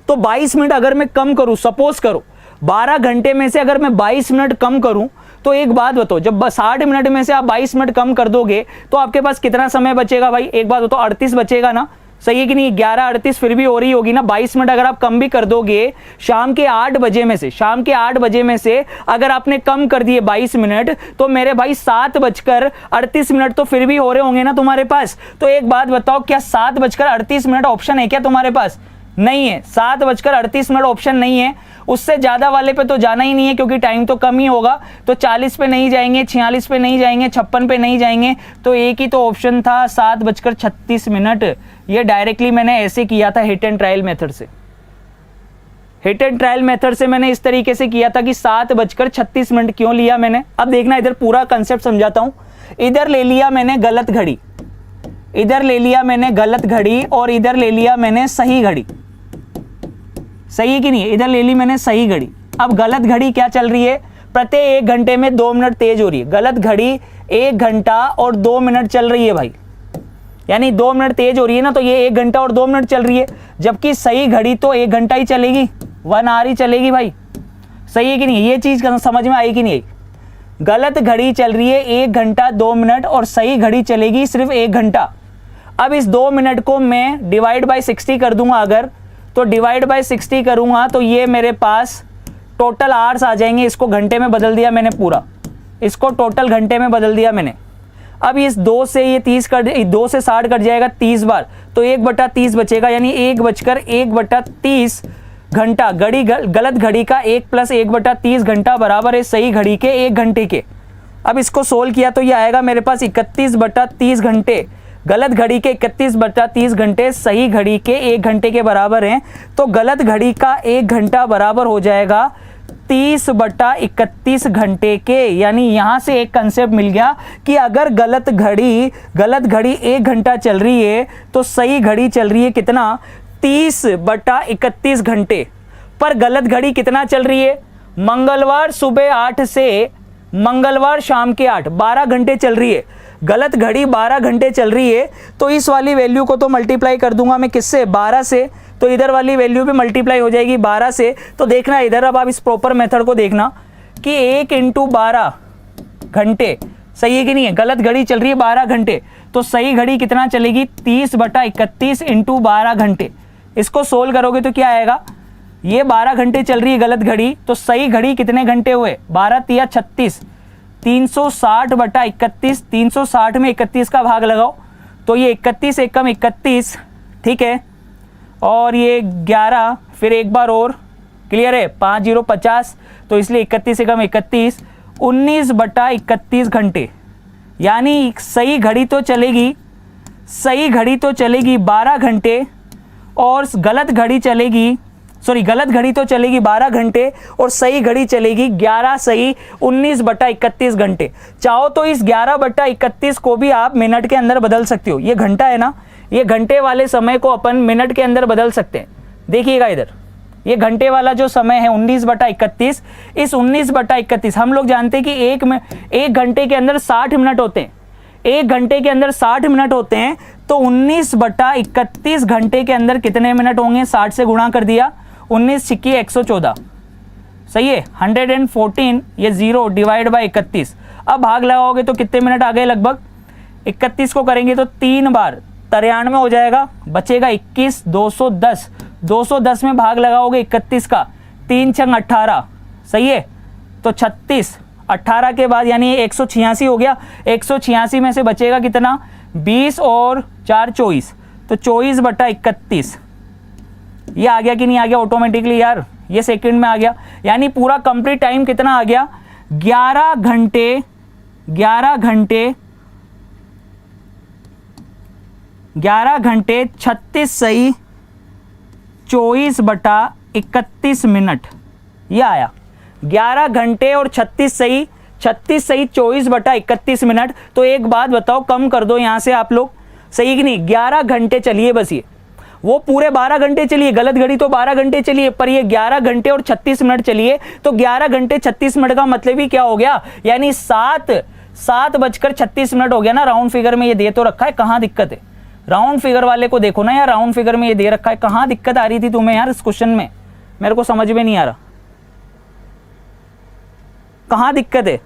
तो 22 मिनट अगर मैं कम करूं, सपोज करो 12 घंटे में से अगर मैं 22 मिनट कम करूं तो एक बात बताओ, जब 60 मिनट में से आप 22 मिनट कम कर दोगे तो आपके पास कितना समय बचेगा भाई? एक बात बताओ, 38 बचेगा ना? सही है कि नहीं? 11:38 फिर भी हो रही होगी ना। 22 मिनट अगर आप कम भी कर दोगे शाम के 8 बजे में से, शाम के 8 बजे में से अगर आपने कम कर दिए 22 मिनट, तो मेरे भाई 7:38 तो फिर भी हो रहे होंगे ना तुम्हारे पास। तो एक बात बताओ, क्या 7:38 ऑप्शन है क्या तुम्हारे पास? नहीं है। 7:38 ऑप्शन नहीं है। उससे ज्यादा वाले पे तो जाना ही नहीं है क्योंकि टाइम तो कम ही होगा। तो 40 पे नहीं जाएंगे, 46 पे नहीं जाएंगे, 56 पे नहीं जाएंगे। तो एक ही तो ऑप्शन था 7:36। ये डायरेक्टली मैंने ऐसे किया था हिट एंड ट्रायल मेथड से। हिट एंड ट्रायल मेथड से मैंने इस तरीके से किया था कि 7:36 क्यों लिया मैंने। अब देखना, इधर पूरा कंसेप्ट समझाता हूं। इधर ले लिया मैंने गलत घड़ी, इधर ले लिया मैंने गलत घड़ी, और इधर ले लिया मैंने सही घड़ी। सही है कि नहीं? इधर ले ली मैंने सही घड़ी। अब गलत घड़ी क्या चल रही है? प्रत्येक 1 घंटे में 2 मिनट तेज हो रही है। गलत घड़ी 1 घंटा और 2 मिनट चल रही है भाई, यानी 2 मिनट तेज हो रही है ना, तो ये 1 घंटा और 2 मिनट चल रही है। जबकि सही घड़ी तो 1 घंटा ही चलेगी, 1 आवर ही चलेगी भाई। सही है कि नहीं? ये चीज समझ में आई कि नहीं आई? गलत घड़ी चल रही है 1 घंटा 2 मिनट और सही घड़ी चलेगी सिर्फ 1 घंटा। अब इस 2 मिनट को मैं डिवाइड बाय 60 कर दूंगा अगर, तो डिवाइड बाय 60 करूंगा तो ये मेरे पास टोटल आवर्स आ जाएंगे। इसको घंटे में बदल दिया मैंने पूरा, इसको टोटल घंटे में बदल दिया मैंने। अब इस 2 से ये 30 कट, 2 से 60 कट जाएगा 30 बार, तो 1/30 बचेगा, यानी 1:1/30 घंटा। घड़ी गलत घड़ी का 1 + 1/30 घंटा बराबर है सही घड़ी के 1 घंटे के। अब इसको सोल्व किया तो ये आएगा मेरे पास 31/30 घंटे। गलत घड़ी के 31/30 घंटे सही घड़ी के 1 घंटे के बराबर हैं। तो गलत घड़ी का 1 घंटा बराबर हो जाएगा 30/31 घंटे के। यानी यहां से एक कंसेप्ट मिल गया कि अगर गलत घड़ी 1 घंटा चल रही है तो सही घड़ी चल रही है कितना? 30/31 घंटे। पर गलत घड़ी कितना चल रही है? मंगलवार सुबह 8 से मंगलवार शाम के 8, 12 घंटे चल रही है। गलत घड़ी 12 घंटे चल रही है, तो इस वाली वैल्यू को तो मल्टीप्लाई कर दूंगा मैं किससे? 12 से। तो इधर वाली वैल्यू भी मल्टीप्लाई हो जाएगी 12 से। तो देखना इधर, अब आप इस प्रॉपर मेथड को देखना कि 1 × 12 घंटे। सही है कि नहीं है? गलत घड़ी चल रही है 12 घंटे, तो सही घड़ी कितना चलेगी? 30/31 × 12 घंटे। इसको सोल्व करोगे तो क्या आएगा? ये 12 घंटे चल रही है गलत घड़ी, तो सही घड़ी कितने घंटे हुए? 12 × 36, 360/31। 360 में 31 का भाग लगाओ तो ये 31 एकम 31, ठीक है। और ये 11, फिर एक बार और, क्लियर है? 5 0 50, तो इसलिए 31 एकम 31, 19/31 घंटे। यानी सही घड़ी तो चलेगी 12 घंटे और गलत घड़ी तो चलेगी 12 घंटे और सही घड़ी चलेगी 11 सही 19/31 घंटे। चाहो तो इस 11/31 को भी आप मिनट के अंदर बदल सकते हो। ये घंटा है ना, ये घंटे वाले समय को अपन मिनट के अंदर बदल सकते हैं। देखिएगा इधर, ये घंटे वाला जो समय है 19/31, इस 19/31 हम लोग जानते हैं कि एक घंटे के अंदर 60 मिनट होते हैं। 1 घंटे के अंदर 60 मिनट होते हैं, तो 19/31 घंटे के अंदर कितने मिनट होंगे? 60 से गुणा कर दिया, 19 × 114, सही है। 114, ये 0 डिवाइड बाय 31। अब भाग लगाओगे तो कितने मिनट आ गए? लगभग 31 को करेंगे तो 3 बार 93 हो जाएगा, बचेगा 21, 210। 210 में भाग लगाओगे 31 का, 3 × 18, सही है। तो 36, 18 के बाद यानी 186 हो गया। 186 में से बचेगा कितना? 20 और 4 24, तो 24/31। ये आ गया कि नहीं आ गया ऑटोमेटिकली यार? ये सेकंड में आ गया। यानी पूरा कंप्लीट टाइम कितना आ गया? 11 घंटे 36 सही 24/31 मिनट। ये आया 11 घंटे और 36 सही 24/31 मिनट। तो एक बात बताओ, कम कर दो यहां से आप लोग, सही कि नहीं? 11 घंटे चलिए बस, ये वो पूरे 12 घंटे चलिए, गलत घड़ी तो 12 घंटे चलिए, पर ये 11 घंटे और 36 मिनट चलिए। तो 11 घंटे 36 मिनट का मतलब ही क्या हो गया? यानी 7:36 हो गया ना। राउंड फिगर में ये दे तो रखा है, कहाँ दिक्कत है? राउंड फिगर वाले को देखो ना यार, राउंड फिगर में ये दे रखा है, कहाँ दिक्कत आ रही थी तुम्हें यार इस क्वेश्चन में? मेरे को समझ में नहीं आ रहा। कहाँ दिक्कत है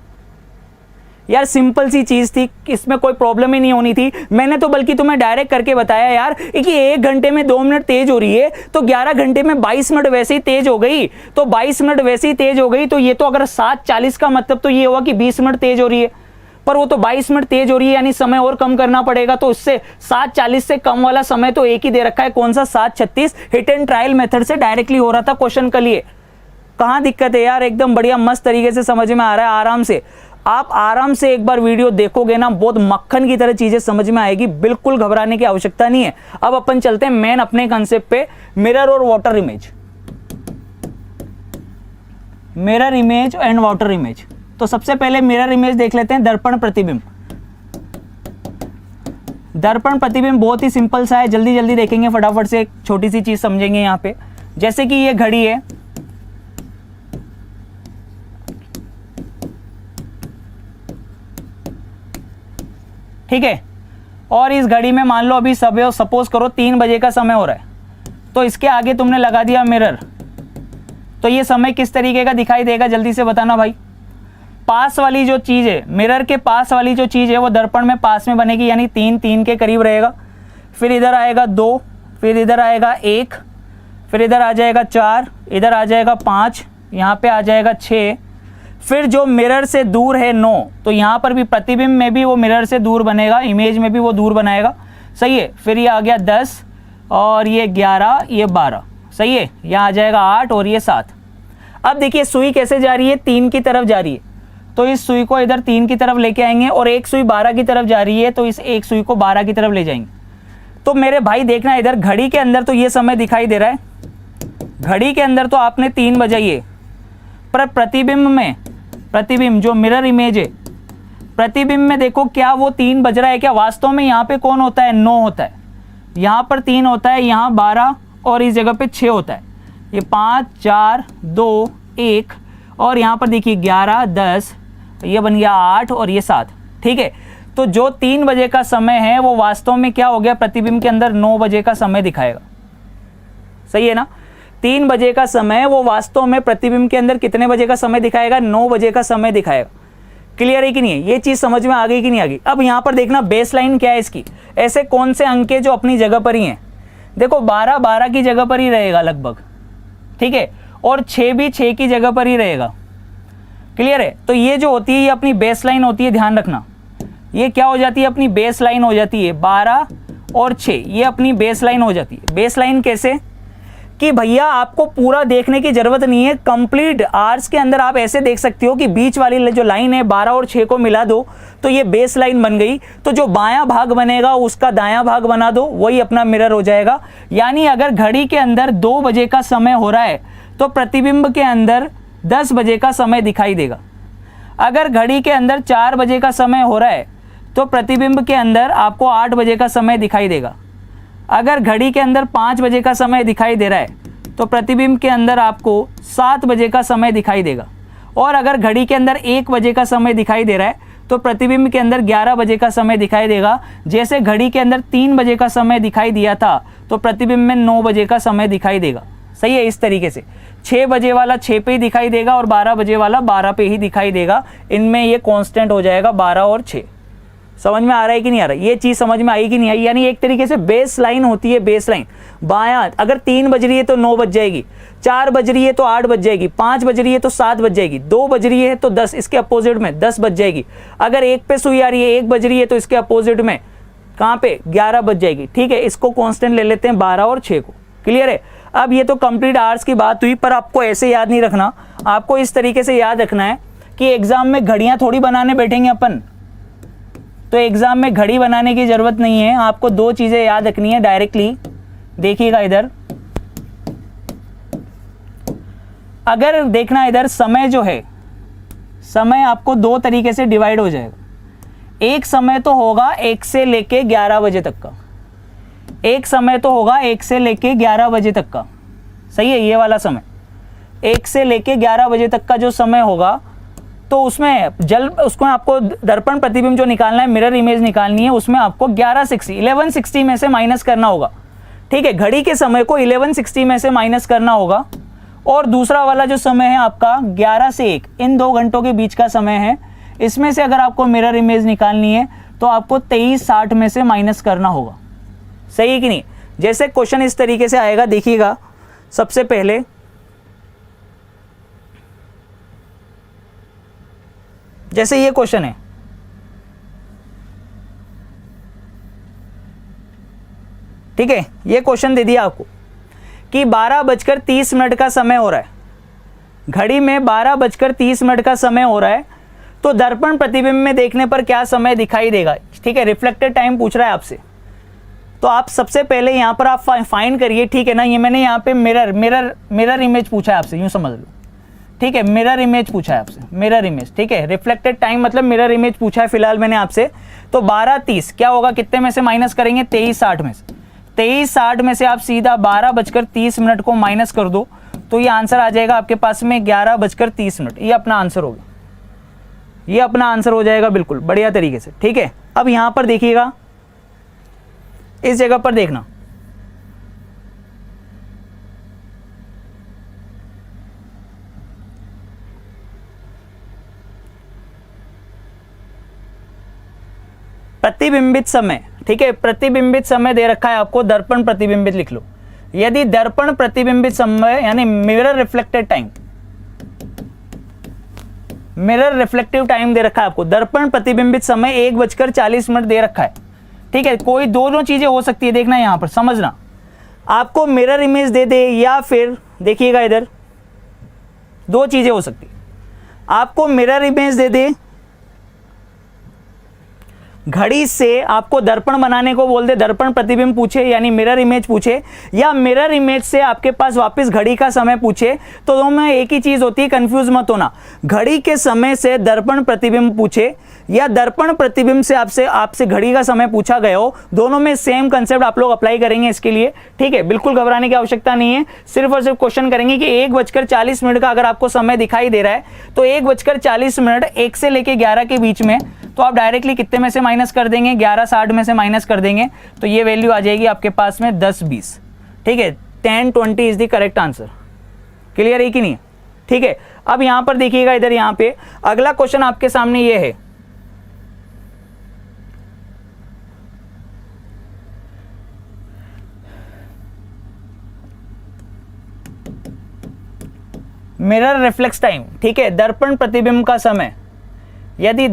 यार? सिंपल सी चीज थी, इसमें कोई प्रॉब्लम ही नहीं होनी थी। मैंने तो बल्कि तुम्हें डायरेक्ट करके बताया यार कि 1 घंटे में 2 मिनट तेज हो रही है, तो 11 घंटे में 22 मिनट वैसे ही तेज हो गई, तो 22 मिनट वैसे ही तेज हो गई, तो ये तो अगर 7:40 का मतलब तो ये हुआ कि 20 मिनट तेज हो रही है, पर वो तो 22 मिनट तेज हो रही है, यानी समय और कम करना पड़ेगा। तो इससे 7:40 से कम वाला समय तो एक ही दे रखा है, कौन सा? 7:36। हिट एंड ट्रायल मेथड से डायरेक्टली हो रहा था क्वेश्चन के लिए। कहाँ दिक्कत है यार? एकदम बढ़िया मस्त तरीके से समझ में आ रहा है, आराम से। आप आराम से एक बार वीडियो देखोगे ना, बहुत मक्खन की तरह चीजें समझ में आएगी, बिल्कुल घबराने की आवश्यकता नहीं है। अब अपन चलते हैं मेन अपने कंसेप्ट पे, मिरर और water image. Mirror image and water image. तो सबसे पहले मिरर इमेज देख लेते हैं, दर्पण प्रतिबिंब। दर्पण प्रतिबिंब बहुत ही सिंपल सा है, जल्दी जल्दी देखेंगे फटाफट से, एक छोटी सी चीज समझेंगे यहां पे। जैसे कि ये घड़ी है, ठीक है, और इस घड़ी में मान लो अभी सपोज करो 3 बजे का समय हो रहा है, तो इसके आगे तुमने लगा दिया मिरर, तो ये समय किस तरीके का दिखाई देगा? जल्दी से बताना भाई। पास वाली जो चीज है, मिरर के पास वाली जो चीज है वो दर्पण में पास में बनेगी, यानी 3 के करीब रहेगा। फिर इधर आएगा 2, फिर इधर आएगा 1, फिर इधर आ जाएगा 4, इधर आ जाएगा 5, यहाँ पे आ जाएगा 6। फिर जो मिरर से दूर है 9, तो यहाँ पर भी प्रतिबिंब में भी वो मिरर से दूर बनेगा, इमेज में भी वो दूर बनाएगा, सही है। फिर ये आ गया 10 और ये 11, ये 12, सही है। यहाँ आ जाएगा 8 और ये 7। अब देखिए सुई कैसे जा रही है? 3 की तरफ जा रही है, तो इस सुई को इधर 3 की तरफ लेके आएंगे, और एक सुई 12 की तरफ जा रही है, तो इस एक सुई को 12 की तरफ ले जाएंगे। तो मेरे भाई देखना इधर घड़ी के अंदर तो ये समय दिखाई दे रहा है, घड़ी के अंदर तो आपने 3 बजाई है, पर प्रतिबिंब में, प्रतिबिंब जो मिरर इमेज है, प्रतिबिंब में देखो क्या वो 3 बज रहा है क्या? वास्तव में यहाँ पे कौन होता है? 9 होता है, यहाँ पर 3 होता है, यहाँ 12 और इस जगह पे 6 होता है। ये 5 4 2 1 और यहाँ पर देखिए 11 10, ये बन गया 8 और ये 7, ठीक है। तो जो 3 बजे का समय है वो वास्तव में क्या हो गया? प्रतिबिंब के अंदर 9 बजे का समय दिखाएगा, सही है ना? 3 बजे का समय वो वास्तव में प्रतिबिंब के अंदर कितने बजे का समय दिखाएगा? 9 बजे का समय दिखाएगा। क्लियर है कि नहीं है? ये चीज समझ में आ गई कि नहीं आ गई? अब यहाँ पर देखना बेस लाइन क्या है इसकी, ऐसे कौन से अंक है जो अपनी जगह पर ही हैं? देखो 12 12 की जगह पर ही रहेगा लगभग, ठीक है, और 6 भी 6 की जगह पर ही रहेगा। क्लियर है? तो ये जो होती है ये अपनी बेस लाइन होती है, ध्यान रखना। ये क्या हो जाती है? अपनी बेस लाइन हो जाती है। 12 और 6 ये अपनी बेस लाइन हो जाती है। बेस लाइन कैसे? कि भैया आपको पूरा देखने की जरूरत नहीं है, कंप्लीट आवर्स के अंदर आप ऐसे देख सकते हो कि बीच वाली जो लाइन है 12 और 6 को मिला दो तो ये बेस लाइन बन गई। तो जो बायां भाग बनेगा उसका दायां भाग बना दो, वही अपना मिरर हो जाएगा। यानी अगर घड़ी के अंदर 2 बजे का समय हो रहा है तो प्रतिबिंब के अंदर 10 बजे का समय दिखाई देगा। अगर घड़ी के अंदर 4 बजे का समय हो रहा है तो प्रतिबिंब के अंदर आपको 8 बजे का समय दिखाई देगा। अगर घड़ी के अंदर 5 बजे का समय दिखाई दे रहा है तो प्रतिबिंब के अंदर आपको 7 बजे का समय दिखाई देगा। और अगर घड़ी के अंदर 1 बजे का समय दिखाई दे रहा है तो प्रतिबिंब के अंदर 11 बजे का समय दिखाई देगा। जैसे घड़ी के अंदर 3 बजे का समय दिखाई दिया था तो प्रतिबिंब में 9 बजे का समय दिखाई देगा, सही है। इस तरीके से 6 बजे वाला 6 पे ही दिखाई देगा और 12 बजे वाला 12 पे ही दिखाई देगा। इनमें ये कांस्टेंट हो जाएगा 12 और 6। समझ में आ रहा है कि नहीं आ रहा है? ये चीज समझ में आई कि नहीं आई? यानी एक तरीके से बेस लाइन होती है, बेस लाइन। बायां अगर 3 बज रही है तो 9 बज जाएगी, 4 बज रही है तो 8 बज जाएगी, 5 बज रही है तो 7 बज जाएगी, 2 बज रही है तो 10, इसके अपोजिट में 10 बज जाएगी। अगर 1 पे सुई आ रही है, 1 बज रही है तो इसके अपोजिट में कहाँ पे 11 बज जाएगी, ठीक है। इसको कांस्टेंट ले लेते हैं 12 और 6 को। क्लियर है? अब ये तो कंप्लीट आवर्स की बात हुई, पर आपको ऐसे याद नहीं रखना, आपको इस तरीके से याद रखना है कि एग्जाम में घड़ियां थोड़ी बनाने बैठेंगे अपन, तो एग्जाम में घड़ी बनाने की जरूरत नहीं है। आपको 2 चीजें याद रखनी है डायरेक्टली। देखिएगा इधर, अगर देखना इधर समय जो है, समय आपको 2 तरीके से डिवाइड हो जाएगा। एक समय तो होगा 1 से लेके 11 बजे तक का, एक समय तो होगा 1 से लेके 11 बजे तक का, सही है। ये वाला समय 1 से लेके 11 बजे तक का जो समय होगा तो उसमें उसको आपको दर्पण प्रतिबिंब जो निकालना है, मिरर इमेज निकालनी है, उसमें आपको 1160 में से माइनस करना होगा, ठीक है। घड़ी के समय को 1160 में से माइनस करना होगा और दूसरा वाला जो समय है आपका 11 से 1, इन 2 घंटों के बीच का समय है। इसमें से अगर आपको मिरर इमेज निकालनी है तो आपको 23:60 में से माइनस करना होगा। सही है कि नहीं? जैसे क्वेश्चन इस तरीके से आएगा, देखिएगा। सबसे पहले जैसे ये क्वेश्चन है, ठीक है, ये क्वेश्चन दे दिया आपको कि 12:30 का समय हो रहा है, घड़ी में 12:30 का समय हो रहा है, तो दर्पण प्रतिबिंब में देखने पर क्या समय दिखाई देगा। ठीक है, रिफ्लेक्टेड टाइम पूछ रहा है आपसे। तो आप सबसे पहले यहां पर आप फाइंड करिए, ठीक है ना। ये मैंने यहाँ पे मिरर इमेज पूछा है आपसे, यूं समझ लो। ठीक है, मिरर इमेज पूछा है आपसे, मिरर इमेज। ठीक है, रिफ्लेक्टेड टाइम मतलब मिरर इमेज पूछा है फिलहाल मैंने आपसे। तो 12:30 क्या होगा, कितने में से माइनस करेंगे, 23:60 में से। 23:60 में से आप सीधा 12:30 को माइनस कर दो, तो ये आंसर आ जाएगा आपके पास में 11:30। ये अपना आंसर होगा, ये अपना आंसर हो जाएगा बिल्कुल बढ़िया तरीके से। ठीक है, अब यहां पर देखिएगा, इस जगह पर देखना, प्रतिबिंबित समय। ठीक है, प्रतिबिंबित समय दे रखा है आपको, दर्पण प्रतिबिंबित लिख लो। यदि दर्पण प्रतिबिंबित समय यानी mirror reflected time, mirror reflective time दे रखा है आपको, दर्पण प्रतिबिंबित समय 1:40 दे रखा है। ठीक है, कोई दोनों चीजें हो सकती है, देखना यहां पर समझना। आपको मिरर इमेज दे दे या फिर देखिएगा इधर, दो चीजें हो सकती है। आपको मिरर इमेज दे दे, घड़ी से आपको दर्पण बनाने को बोल दे, दर्पण प्रतिबिंब पूछे यानी मिरर इमेज पूछे, या मिरर इमेज से आपके पास वापस घड़ी का समय पूछे, तो दोनों में एक ही चीज होती है, कंफ्यूज मत होना। घड़ी के समय से दर्पण प्रतिबिंब पूछे या दर्पण प्रतिबिंब से आपसे घड़ी का समय पूछा गया हो, दोनों में सेम कंसेप्ट आप लोग अप्लाई करेंगे इसके लिए। ठीक है, बिल्कुल घबराने की आवश्यकता नहीं है। सिर्फ और सिर्फ क्वेश्चन करेंगे कि 1:40 का अगर आपको समय दिखाई दे रहा है, तो 1:40 1 से लेके 11 के बीच में, तो आप डायरेक्टली कितने में से माइनस कर देंगे, 11:60 में से माइनस कर देंगे, तो ये वैल्यू आ जाएगी आपके पास में 10:20। ठीक है, 10:20 is the correct answer. Clear है कि नहीं? ठीक है, अब यहां पर देखिएगा, इधर यहां पे अगला क्वेश्चन आपके सामने ये है, मिरर रिफ्लेक्स टाइम। ठीक है, दर्पण प्रतिबिंब का समय। यदि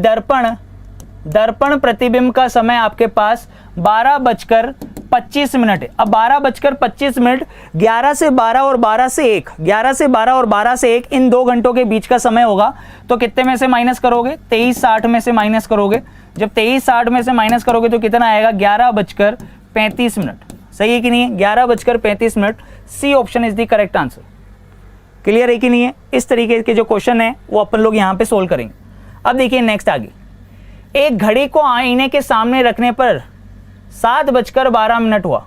दर्पण प्रतिबिंब का समय आपके पास 12:25 है। अब 12:25, 11 से 12 और 12 से 1, 11 से 12 और 12 से 1, इन 2 घंटों के बीच का समय होगा। तो कितने में से माइनस करोगे, 23:60 में से माइनस करोगे। जब 23:60 में से माइनस करोगे तो कितना आएगा, 11:35। सही है कि नहीं है, 11:35। C option is the correct answer. Clear है कि नहीं है? इस तरीके के जो क्वेश्चन है वो अपन लोग यहां पे सोल्व करेंगे। अब देखिए नेक्स्ट आगे, एक घड़ी को आईने के सामने रखने पर 7:12 हुआ।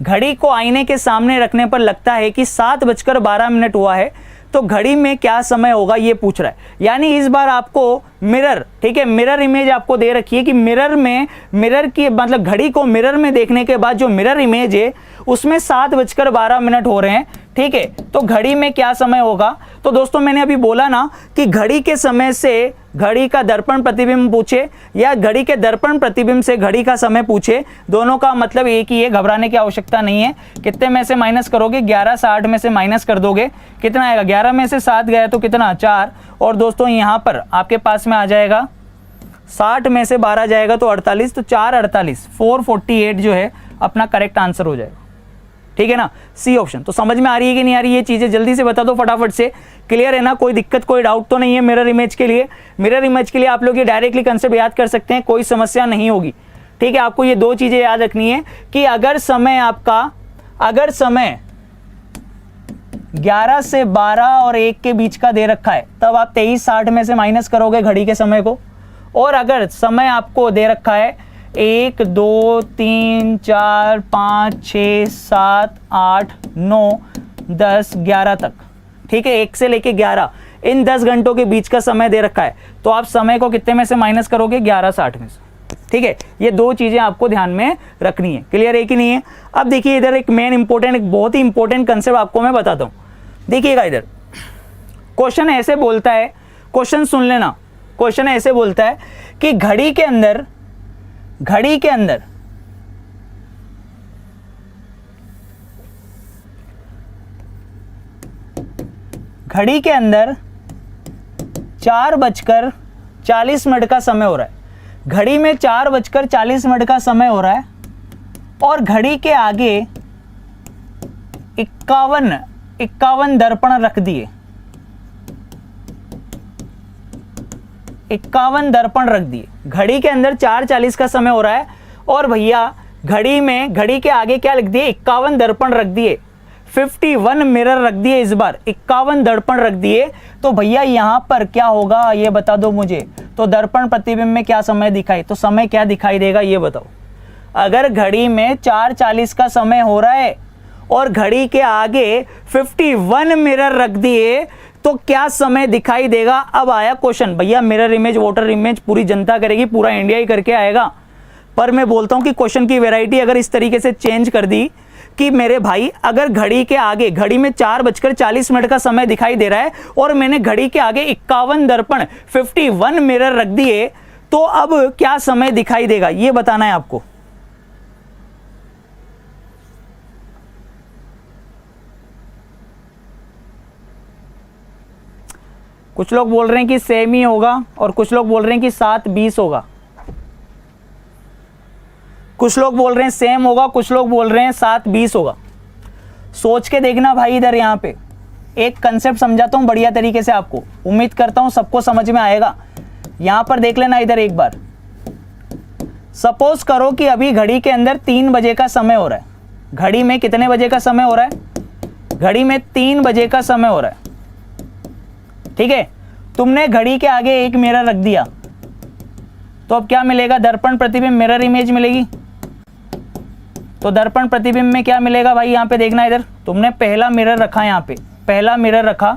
घड़ी को आईने के सामने रखने पर लगता है कि 7:12 हुआ है, तो घड़ी में क्या समय होगा ये पूछ रहा है। यानी इस बार आपको मिरर, ठीक है, मिरर इमेज आपको दे रखी है कि मिरर की मतलब घड़ी को मिरर में देखने के बाद जो मिरर इमेज है उसमें 7:12 हो रहे हैं। ठीक है, तो घड़ी में क्या समय होगा। तो दोस्तों मैंने अभी बोला ना कि घड़ी के समय से घड़ी का दर्पण प्रतिबिंब पूछे या घड़ी के दर्पण प्रतिबिंब से घड़ी का समय पूछे, दोनों का मतलब एक ही है, घबराने की आवश्यकता नहीं है। कितने में से माइनस करोगे, 11:60 में से माइनस कर दोगे, कितना आएगा, 11 में से 7 गया तो कितना, 4। और दोस्तों यहां पर आपके पास में आ जाएगा 60 में से 12 जाएगा तो 48, तो 4:48, 4:48 जो है अपना करेक्ट आंसर हो जाएगा। ठीक है ना, सी ऑप्शन। तो समझ में आ रही है कि नहीं आ रही है, ये चीजें जल्दी से बता दो फटाफट से। क्लियर है ना, कोई दिक्कत कोई डाउट तो नहीं है मिरर इमेज के लिए। मिरर इमेज के लिए आप लोग ये डायरेक्टली कंसेप्ट याद कर सकते हैं, कोई समस्या नहीं होगी। ठीक है, आपको ये 2 चीजें याद रखनी है कि अगर समय 11 से 12 और 1 के बीच का दे रखा है, तब आप 23:60 में से माइनस करोगे घड़ी के समय को। और अगर समय आपको दे रखा है 1, 2, 3, 4, 5, 6, 7, 8, 9, 10, 11 तक, ठीक है, 1 से लेके 11, इन 10 घंटों के बीच का समय दे रखा है, तो आप समय को कितने में से माइनस करोगे, 11:60 में से। ठीक है, ये 2 चीजें आपको ध्यान में रखनी है। क्लियर है कि नहीं है? अब देखिए इधर एक मेन इंपॉर्टेंट, एक बहुत ही इंपॉर्टेंट कंसेप्ट आपको मैं बताता हूं। देखिएगा इधर, क्वेश्चन ऐसे बोलता है, क्वेश्चन सुन लेना, क्वेश्चन ऐसे बोलता है कि घड़ी के अंदर 4:40 का समय हो रहा है। घड़ी में 4:40 का समय हो रहा है और घड़ी के आगे 51 दर्पण रख दिए, 51 दर्पण रख दिए। घड़ी के अंदर 4:40 का समय हो रहा है और भैया घड़ी के आगे क्या लिख दिए, 51 दर्पण रख दिए, 51 मिरर रख दिए, इस बार 51 दर्पण रख दिए। तो भैया यहां पर क्या होगा ये बता दो मुझे। तो दर्पण प्रतिबिंब में क्या समय दिखाई, तो समय क्या दिखाई देगा ये बताओ। अगर घड़ी में 4:40 का समय हो रहा है और घड़ी के आगे 51 मिरर रख दिए तो क्या समय दिखाई देगा। अब आया क्वेश्चन, भैया मिरर इमेज, वाटर इमेज पूरी जनता करेगी, पूरा इंडिया ही करके आएगा। पर मैं बोलता हूं कि क्वेश्चन की वैरायटी अगर इस तरीके से चेंज कर दी कि मेरे भाई अगर घड़ी के आगे, घड़ी में 4:40 का समय दिखाई दे रहा है और मैंने घड़ी के आगे 51 दर्पण 51 मिरर रख दिए तो अब क्या समय दिखाई देगा ये बताना है आपको। कुछ लोग बोल रहे हैं कि सेम ही होगा और कुछ लोग बोल रहे हैं कि 7:20 होगा, कुछ लोग बोल रहे हैं सेम होगा, कुछ लोग बोल रहे हैं 7:20 होगा। सोच के देखना भाई, इधर यहाँ पे एक कंसेप्ट समझाता हूं बढ़िया तरीके से आपको, उम्मीद करता हूं सबको समझ में आएगा। यहां पर देख लेना इधर एक बार। सपोज करो कि अभी घड़ी के अंदर 3 बजे का समय हो रहा है। घड़ी में कितने बजे का समय हो रहा है, घड़ी में 3 बजे का समय हो रहा है, ठीक है। तुमने घड़ी के आगे एक मिरर रख दिया तो अब क्या मिलेगा, दर्पण प्रतिबिंब, मिरर इमेज मिलेगी। तो दर्पण प्रतिबिंब में क्या मिलेगा भाई, यहां पे देखना इधर, तुमने पहला मिरर रखा, यहां पे पहला मिरर रखा,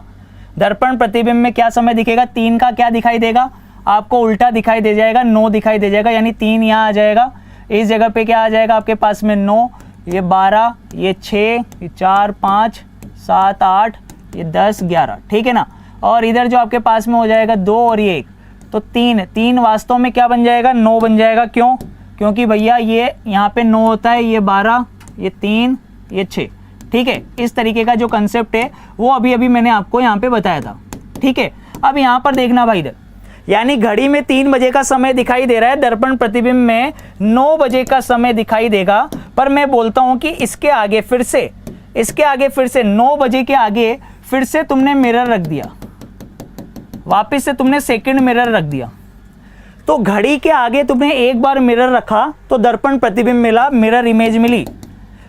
दर्पण प्रतिबिंब में क्या समय दिखेगा, 3 का क्या दिखाई देगा आपको, उल्टा दिखाई दे जाएगा, 9 दिखाई दे जाएगा, यानी 3 यहाँ आ जाएगा, इस जगह पे क्या आ जाएगा आपके पास में 9, ये 12, ये 6, ये 4, 5, 7, 8, ये 10, 11, ठीक है ना। और इधर जो आपके पास में हो जाएगा 2 और ये 1, तो 3 वास्तव में क्या बन जाएगा, 9 बन जाएगा। क्यों, क्योंकि भैया ये यहाँ पे 9 होता है, ये 12, ये 3, ये 6, ठीक है। इस तरीके का जो कंसेप्ट है वो अभी मैंने आपको यहाँ पे बताया था, ठीक है। अब यहाँ पर देखना भाई इधर, यानी घड़ी में 3 बजे का समय दिखाई दे रहा है, दर्पण प्रतिबिंब में 9 बजे का समय दिखाई देगा। पर मैं बोलता हूँ कि इसके आगे फिर से 9 बजे के आगे फिर से तुमने मिरर रख दिया, वापस से तुमने सेकंड मिरर रख दिया। तो घड़ी के आगे तुमने एक बार मिरर रखा तो दर्पण प्रतिबिंब मिला, मिरर इमेज मिली।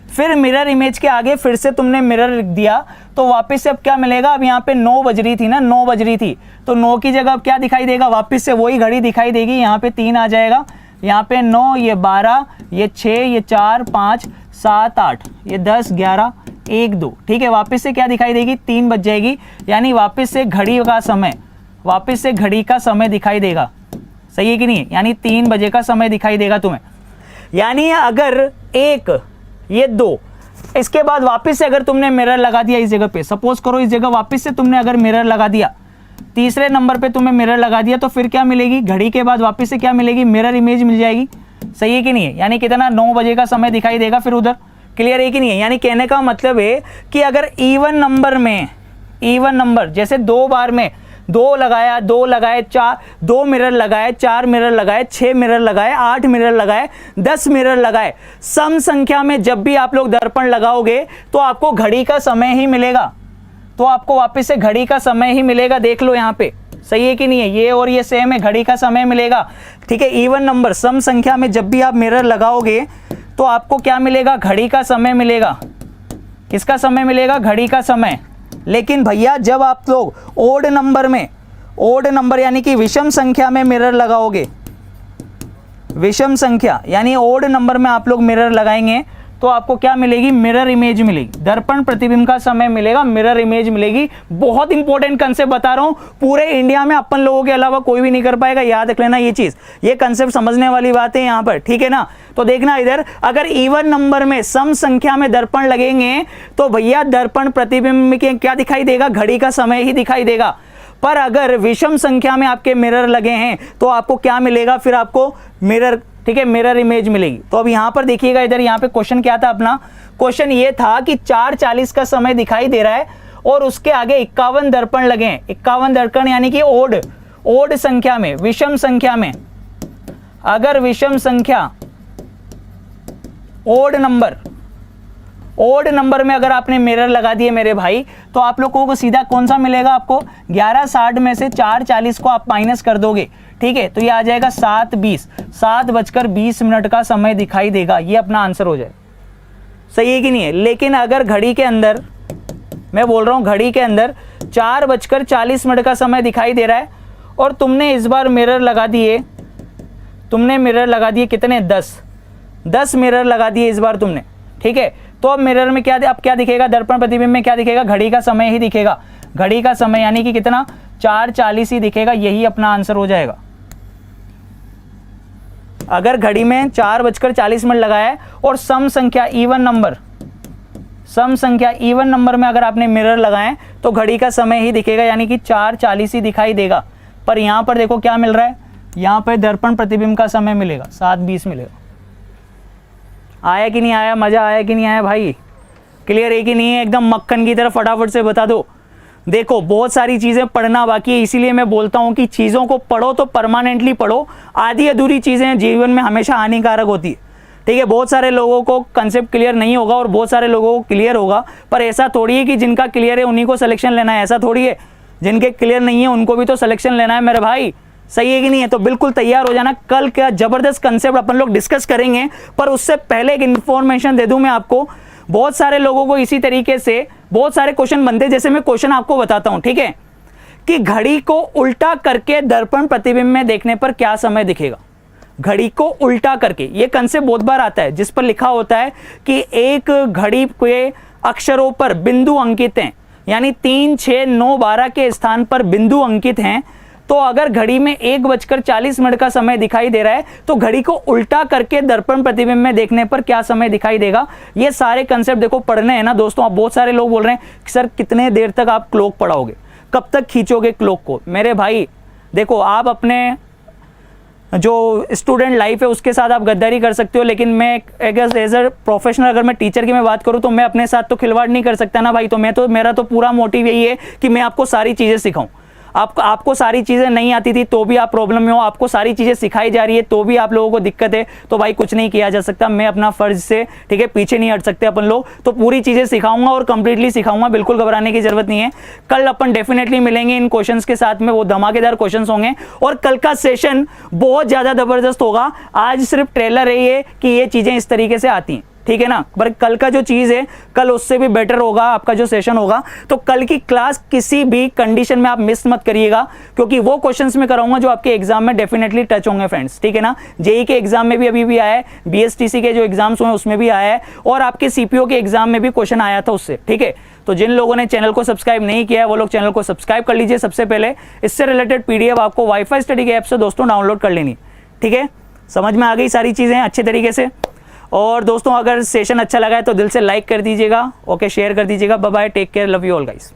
फिर मिरर इमेज के आगे फिर से तुमने मिरर रख दिया तो वापस से अब क्या मिलेगा, अब यहाँ पे 9 बज रही थी ना, 9 बज रही थी, तो 9 की जगह अब क्या दिखाई देगा, वापस से वही घड़ी दिखाई देगी। यहाँ पे 3 आ जाएगा, यहाँ पे 9, ये 12, ये 6, ये 4, 5, 7, 8, ये 10, 11, 1, 2, ठीक है। वापस से क्या दिखाई देगी, 3 बज जाएगी, यानी वापस से घड़ी का समय दिखाई देगा। सही है कि नहीं, यानी 3 बजे का समय दिखाई देगा तुम्हें। यानी अगर 1, ये 2, इसके बाद वापस से अगर तुमने मिरर लगा दिया इस जगह पे, सपोज करो इस जगह वापस से तुमने अगर मिरर लगा दिया, तीसरे नंबर पे तुम्हें मिरर लगा दिया, तो फिर क्या मिलेगी, घड़ी के बाद वापस से क्या मिलेगी, मिरर इमेज मिल जाएगी। सही है कि नहीं है, यानी कितना, 9 बजे का समय दिखाई देगा फिर उधर। क्लियर है कि नहीं है, यानी कहने का मतलब है कि अगर इवन नंबर जैसे 2 बार में 2 लगाया, 2 लगाए, 2 मिरर लगाए, 4 मिरर लगाए, 6 मिरर लगाए, 8 मिरर लगाए, 10 मिरर लगाए, सम संख्या में जब भी आप लोग दर्पण लगाओगे तो आपको घड़ी का समय ही मिलेगा, तो आपको वापस से घड़ी का समय ही मिलेगा। देख लो यहाँ पे, सही है कि नहीं है, ये और ये सेम है, घड़ी का समय मिलेगा, ठीक है। इवन नंबर, सम संख्या में जब भी आप मिरर लगाओगे तो आपको क्या मिलेगा, घड़ी का समय मिलेगा। किसका समय मिलेगा, घड़ी का समय। लेकिन भैया जब आप लोग ओड नंबर यानी कि विषम संख्या में मिरर लगाओगे, विषम संख्या यानी ओड नंबर में आप लोग मिरर लगाएंगे तो आपको क्या मिलेगी, मिरर इमेज मिलेगी। दर्पण प्रतिबिंब का समय मिलेगा, मिरर इमेज मिलेगी। बहुत इंपॉर्टेंट कंसेप्ट बता रहा हूं, पूरे इंडिया में अपन लोगों के अलावा कोई भी नहीं कर पाएगा, याद रख लेना ये चीज, ये कंसेप्ट समझने वाली बात है यहां पर, ठीक है ना। तो देखना इधर, अगर इवन नंबर में सम संख्या में दर्पण लगेंगे तो भैया दर्पण प्रतिबिंब के क्या दिखाई देगा, घड़ी का समय ही दिखाई देगा। पर अगर विषम संख्या में आपके मिरर लगे हैं तो आपको क्या मिलेगा, फिर आपको मिरर, ठीक है, मिरर इमेज मिलेगी। तो अब यहां पर देखिएगा, इधर यहां पे क्वेश्चन क्या था अपना, क्वेश्चन ये था कि 4:40 का समय दिखाई दे रहा है और उसके आगे 51 दर्पण लगे हैं। 51 दर्पण यानी कि ओड संख्या में, विषम संख्या में, अगर विषम संख्या ओड नंबर में अगर आपने मिरर लगा दिए मेरे भाई, तो आप लोगों को सीधा कौन सा मिलेगा, आपको 11:60 में से 4:40 को आप माइनस कर दोगे, ठीक है, तो ये आ जाएगा 7:20, 7:20 का समय दिखाई देगा। ये अपना आंसर हो जाए, सही है कि नहीं है। लेकिन अगर घड़ी के अंदर, मैं बोल रहा हूं घड़ी के अंदर 4:40 का समय दिखाई दे रहा है और तुमने इस बार मिरर लगा दिए, कितने, 10 मिरर लगा दिए इस बार तुमने, ठीक है। तो अब मिरर में क्या दिखेगा, दर्पण प्रतिबिंब में क्या दिखेगा, घड़ी का समय ही दिखेगा। घड़ी का समय यानी कि कितना, 4:40 ही दिखेगा, यही अपना आंसर हो जाएगा। अगर घड़ी में 4:40 लगाया है और सम संख्या इवन नंबर में अगर आपने मिरर लगाए तो घड़ी का समय ही दिखेगा, यानी कि 4:40 ही दिखाई देगा। पर यहां पर देखो क्या मिल रहा है, यहां पर दर्पण प्रतिबिंब का समय मिलेगा, 7:20 मिलेगा। आया कि नहीं आया, मजा आया कि नहीं आया भाई, क्लियर है कि नहीं है, एकदम मक्खन की तरह फटाफट से बता दो। देखो बहुत सारी चीजें पढ़ना बाकी है, इसीलिए मैं बोलता हूं कि चीजों को पढ़ो तो परमानेंटली पढ़ो, आधी अधूरी चीजें जीवन में हमेशा हानिकारक होती है, ठीक है। बहुत सारे लोगों को कंसेप्ट क्लियर नहीं होगा और बहुत सारे लोगों को क्लियर होगा, पर ऐसा थोड़ी है कि जिनका क्लियर है उन्हीं को सिलेक्शन लेना है, ऐसा थोड़ी है, जिनके क्लियर नहीं है उनको भी तो सिलेक्शन लेना है मेरे भाई, सही है कि नहीं है। तो बिल्कुल तैयार हो जाना, कल क्या जबरदस्त कंसेप्ट अपन लोग डिस्कस करेंगे। पर उससे पहले एक इंफॉर्मेशन दे दूं मैं आपको, बहुत सारे लोगों को इसी तरीके से बहुत सारे क्वेश्चन बनते हैं, जैसे मैं क्वेश्चन आपको बताता हूं, ठीक है, कि घड़ी को उल्टा करके दर्पण प्रतिबिंब में देखने पर क्या समय दिखेगा। घड़ी को उल्टा करके, ये कंसेप्ट बहुत बार आता है, जिस पर लिखा होता है कि एक घड़ी के अक्षरों पर बिंदु अंकित हैं, यानी 3, 6, 9, 12 के स्थान पर बिंदु अंकित हैं। तो अगर घड़ी में 1:40 का समय दिखाई दे रहा है तो घड़ी को उल्टा करके दर्पण प्रतिबिंब में देखने पर क्या समय दिखाई देगा। ये सारे कंसेप्ट देखो पढ़ने हैं ना दोस्तों। आप बहुत सारे लोग बोल रहे हैं कि सर कितने देर तक आप क्लॉक पढ़ाओगे, कब तक खींचोगे क्लॉक को। मेरे भाई देखो, आप अपने जो स्टूडेंट लाइफ है उसके साथ आप गद्दारी कर सकते हो, लेकिन मैं एज अ प्रोफेशनल, अगर मैं टीचर की मैं बात करूं तो मैं अपने साथ तो खिलवाड़ नहीं कर सकता ना भाई। तो मेरा तो पूरा मोटिव यही है कि मैं आपको सारी चीजें सिखाऊं। आपको सारी चीजें नहीं आती थी तो भी आप प्रॉब्लम में हो, आपको सारी चीजें सिखाई जा रही है तो भी आप लोगों को दिक्कत है, तो भाई कुछ नहीं किया जा सकता। मैं अपना फर्ज से, ठीक है, पीछे नहीं हट सकते अपन लोग। तो पूरी चीजें सिखाऊंगा और कंप्लीटली सिखाऊंगा, बिल्कुल घबराने की जरूरत नहीं है। कल अपन डेफिनेटली मिलेंगे इन क्वेश्चंस के साथ में, वो धमाकेदार क्वेश्चंस होंगे और कल का सेशन बहुत ज्यादा जबरदस्त होगा। आज सिर्फ ट्रेलर है ये कि ये चीजें इस तरीके से आती हैं, ठीक है ना, पर कल का जो चीज है कल उससे भी बेटर होगा आपका जो सेशन होगा। तो कल की क्लास किसी भी कंडीशन में आप मिस मत करिएगा, क्योंकि वो क्वेश्चंस मैं कराऊंगा जो आपके एग्जाम में डेफिनेटली टच होंगे फ्रेंड्स, ठीक है ना। जेई के एग्जाम में भी अभी भी आया है, बीएसटीसी के जो एग्जाम्स हुए उसमें भी आया है, और आपके सीपीओ के एग्जाम में भी क्वेश्चन आया था उससे, ठीक है। तो जिन लोगों ने चैनल को सब्सक्राइब नहीं किया है वो लोग चैनल को सब्सक्राइब कर लीजिए सबसे पहले। इससे रिलेटेड पीडीएफ आपको वाईफाई स्टडी के ऐप से दोस्तों डाउनलोड कर लेनी, ठीक है। समझ में आ गई सारी चीजें अच्छे तरीके से। और दोस्तों अगर सेशन अच्छा लगा है तो दिल से लाइक कर दीजिएगा, ओके, शेयर कर दीजिएगा। Bye bye, take care, love you all guys.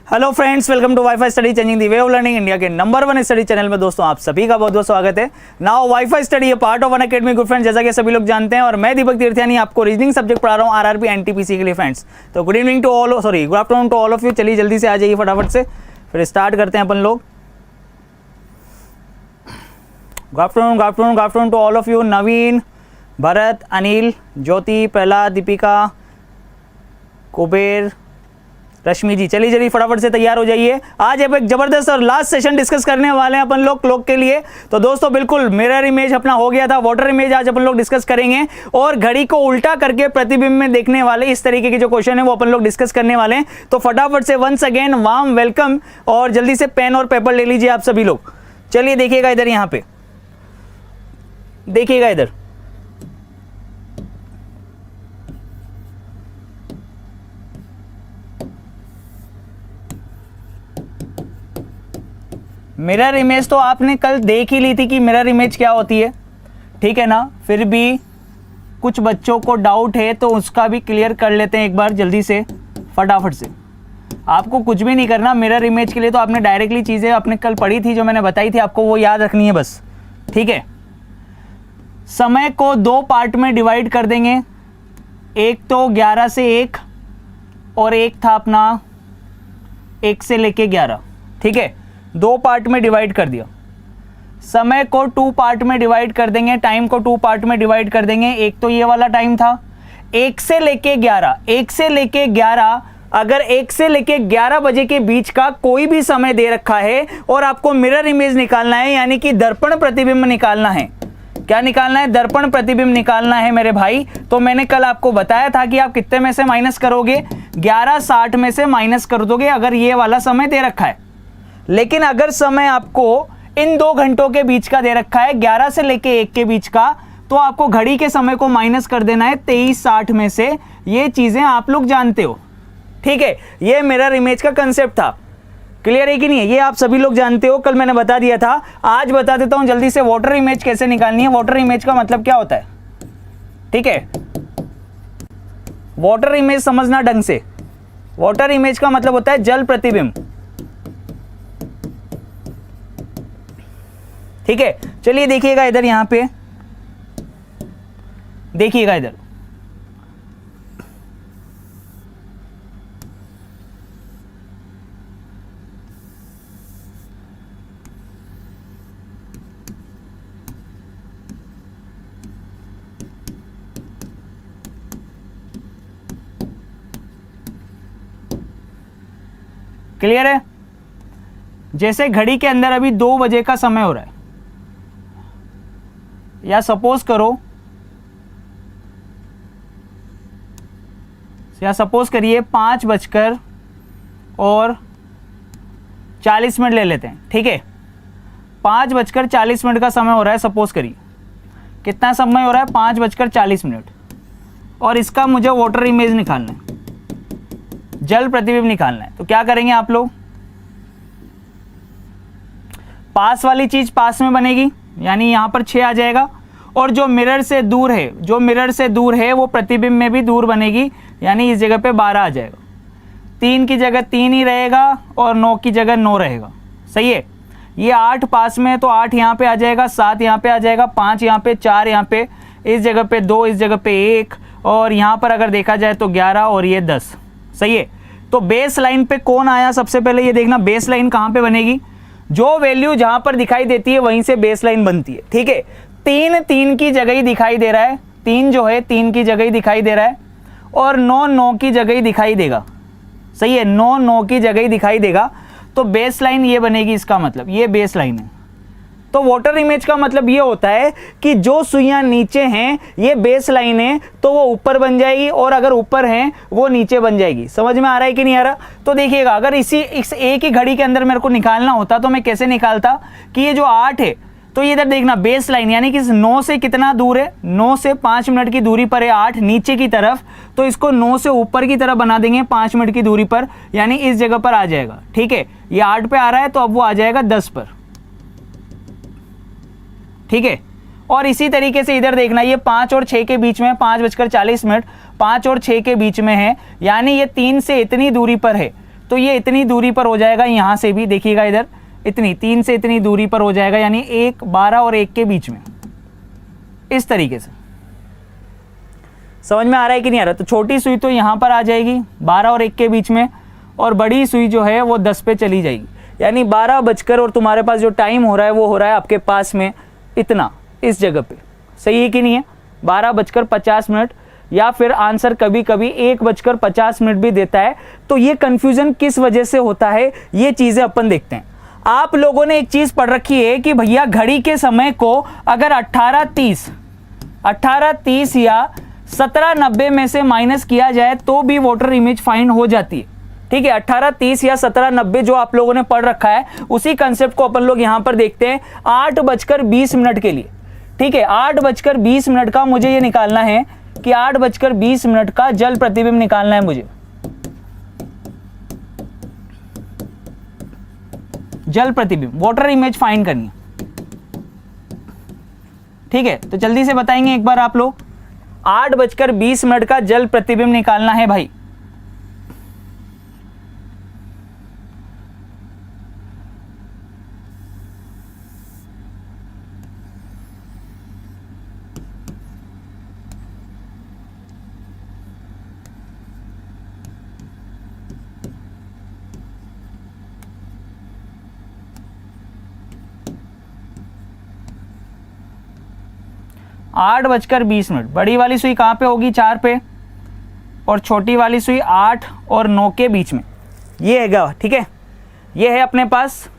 Hello friends, welcome to wifi study changing the way of learning, India के नंबर 1 स्टडी चैनल में दोस्तों आप सभी का बहुत बहुत स्वागत है। नाउ वाईफाई स्टडी है part of Unacademy good friends, जैसा कि सभी लोग जानते हैं, और मैं दीपक तीर्थयानी आपको रीजनिंग सब्जेक्ट पढ़ा रहा हूँ आरआरबी एनटीपीसी के लिए फ्रेंड्स। तो good evening to all, sorry good afternoon to all of you. चलिए जल्दी से आ जाइए फटाफट से, फिर स्टार्ट करते हैं अपन लोग। Good afternoon to all of you. Naveen, Bharat, Anil, Jyoti, Prahlad, Deepika, Kuber, Rashmi ji, चलिए चलिए फटाफट से तैयार हो जाइए। आज एक जबरदस्त और लास्ट सेशन डिस्कस करने वाले हैं अपन लोग के लिए। तो दोस्तों बिल्कुल मिरर इमेज अपना हो गया था, वाटर इमेज आज अपन लोग डिस्कस करेंगे, और घड़ी को उल्टा करके प्रतिबिंब में देखने वाले इस तरीके के जो क्वेश्चन है वो अपन लोग डिस्कस करने वाले हैं। तो फटाफट से वंस अगेन वार्म वेलकम, और जल्दी से पेन और पेपर ले लीजिए आप सभी लोग। चलिए देखिएगा इधर, यहाँ पे देखिएगा इधर। मिरर इमेज तो आपने कल देख ही ली थी कि मिरर इमेज क्या होती है, ठीक है ना। फिर भी कुछ बच्चों को डाउट है तो उसका भी क्लियर कर लेते हैं एक बार जल्दी से फटाफट से। आपको कुछ भी नहीं करना मिरर इमेज के लिए, तो आपने डायरेक्टली चीज़ें आपने कल पढ़ी थी जो मैंने बताई थी आपको, वो याद रखनी है बस, ठीक है। समय को 2 पार्ट में डिवाइड कर देंगे, एक तो 11 से 1 और एक था अपना 1 से लेके 11, ठीक है। 2 पार्ट में डिवाइड कर दिया। समय को 2 पार्ट में डिवाइड कर देंगे, टाइम को 2 पार्ट में डिवाइड कर देंगे। एक तो ये वाला टाइम था 1 से लेके 11, 1 से लेके 11, अगर 1 से लेके 11 बजे के बीच का कोई भी समय दे रखा है और आपको मिरर इमेज निकालना है, यानी कि दर्पण प्रतिबिंब निकालना है। क्या निकालना है? दर्पण प्रतिबिंब निकालना है मेरे भाई। तो मैंने कल आपको बताया था कि आप कितने में से माइनस करोगे, 11:60 में से माइनस कर दोगे अगर ये वाला समय दे रखा है। लेकिन अगर समय आपको इन 2 घंटों के बीच का दे रखा है, 11 से लेके 1 के बीच का, तो आपको घड़ी के समय को माइनस कर देना है 23:60 में से। ये चीजें आप लोग जानते हो, ठीक है। ये मिरर इमेज का कंसेप्ट था, क्लियर है कि नहीं है? ये आप सभी लोग जानते हो, कल मैंने बता दिया था। आज बता देता हूं जल्दी से वाटर इमेज कैसे निकालनी है। वाटर इमेज का मतलब क्या होता है, ठीक है। वाटर इमेज समझना ढंग से। वाटर इमेज का मतलब होता है जल प्रतिबिंब, ठीक है। चलिए देखिएगा इधर, यहां पे देखिएगा इधर। क्लियर है? जैसे घड़ी के अंदर अभी 2 बजे का समय हो रहा है, या सपोज करिए 5:40 ले लेते हैं, ठीक है। 5:40 का समय हो रहा है, सपोज करिए। कितना समय हो रहा है? 5:40, और इसका मुझे वाटर इमेज निकालना है, जल प्रतिबिंब निकालना है। तो क्या करेंगे आप लोग? पास वाली चीज पास में बनेगी, यानी यहां पर 6 आ जाएगा, और जो मिरर से दूर है वो प्रतिबिंब में भी दूर बनेगी, यानी इस जगह पे 12 आ जाएगा। 3 की जगह 3 ही रहेगा और 9 की जगह 9 रहेगा, सही है। ये 8 पास में है तो 8 यहाँ पे आ जाएगा, 7 यहाँ पे आ जाएगा, 5 यहाँ पे, 4 यहाँ पे, इस जगह पे 2, इस जगह पे 1, और यहाँ पर अगर देखा जाए तो 11 और ये 10, सही है। तो बेस लाइन पे कौन आया? सबसे पहले ये देखना बेस लाइन कहाँ पे बनेगी। जो वैल्यू जहां पर दिखाई देती है वहीं से बेस लाइन बनती है, ठीक है। 3 की जगह ही दिखाई दे रहा है, 3 जो है 3 की जगह ही दिखाई दे रहा है, और 9 की जगह ही दिखाई देगा, सही है। 9 की जगह ही दिखाई देगा, तो बेस लाइन ये बनेगी। इसका मतलब ये बेस लाइन है। तो वाटर इमेज का मतलब ये होता है कि जो सुइयां नीचे हैं ये बेस लाइन है, तो वो ऊपर बन जाएगी, और अगर ऊपर हैं वो नीचे बन जाएगी। समझ में आ रहा है कि नहीं आ रहा? तो देखिएगा, अगर इस एक ही घड़ी के अंदर मेरे को निकालना होता तो मैं कैसे निकालता कि ये जो 8 है, तो ये इधर देखना बेस लाइन, यानी कि 9 से कितना दूर है? 9 से 5 मिनट की दूरी पर है 8 नीचे की तरफ, तो इसको 9 से ऊपर की तरफ बना देंगे 5 मिनट की दूरी पर, यानी इस जगह पर आ जाएगा, ठीक है। ये 8 पे आ रहा है तो अब वो आ जाएगा 10 पर, ठीक है। और इसी तरीके से इधर देखना, ये 5 और 6 के बीच में, 5:40, 5 और 6 के बीच में है, यानी ये 3 से इतनी दूरी पर है, तो ये इतनी दूरी पर हो जाएगा, यहाँ से भी देखिएगा इधर इतनी 3 से इतनी दूरी पर हो जाएगा, यानी 1 12 और 1 के बीच में, इस तरीके से। समझ में आ रहा है कि नहीं आ रहा? तो छोटी सुई तो यहाँ पर आ जाएगी 12 और 1 के बीच में, और बड़ी सुई जो है वो 10 पे चली जाएगी, यानी 12 बजकर, और तुम्हारे पास जो टाइम हो रहा है वो हो रहा है आपके पास में इतना, इस जगह पे। सही है कि नहीं है? 12:50, या फिर आंसर कभी कभी 1:50 भी देता है। तो ये कंफ्यूजन किस वजह से होता है, ये चीजें अपन देखते हैं। आप लोगों ने एक चीज पढ़ रखी है कि भैया घड़ी के समय को अगर 18:30 या 17:90 में से माइनस किया जाए तो भी वाटर इमेज फाइंड हो जाती है। ठीक है, 18:30 या 17:90 जो आप लोगों ने पढ़ रखा है, उसी कंसेप्ट को अपन लोग यहां पर देखते हैं 8:20 के लिए। ठीक है, 8:20 का मुझे ये निकालना है कि 8:20 का जल प्रतिबिंब निकालना है मुझे। जल प्रतिबिंब, वाटर इमेज फाइंड करनी है। ठीक है, तो जल्दी से बताएंगे एक बार आप लोग। 8:20 का जल प्रतिबिंब निकालना है भाई। आठ 8:20, बड़ी वाली सुई कहाँ पे होगी? 4 पे, और छोटी वाली सुई 8 और 9 के बीच में, ये है। ठीक है, ये है अपने पास।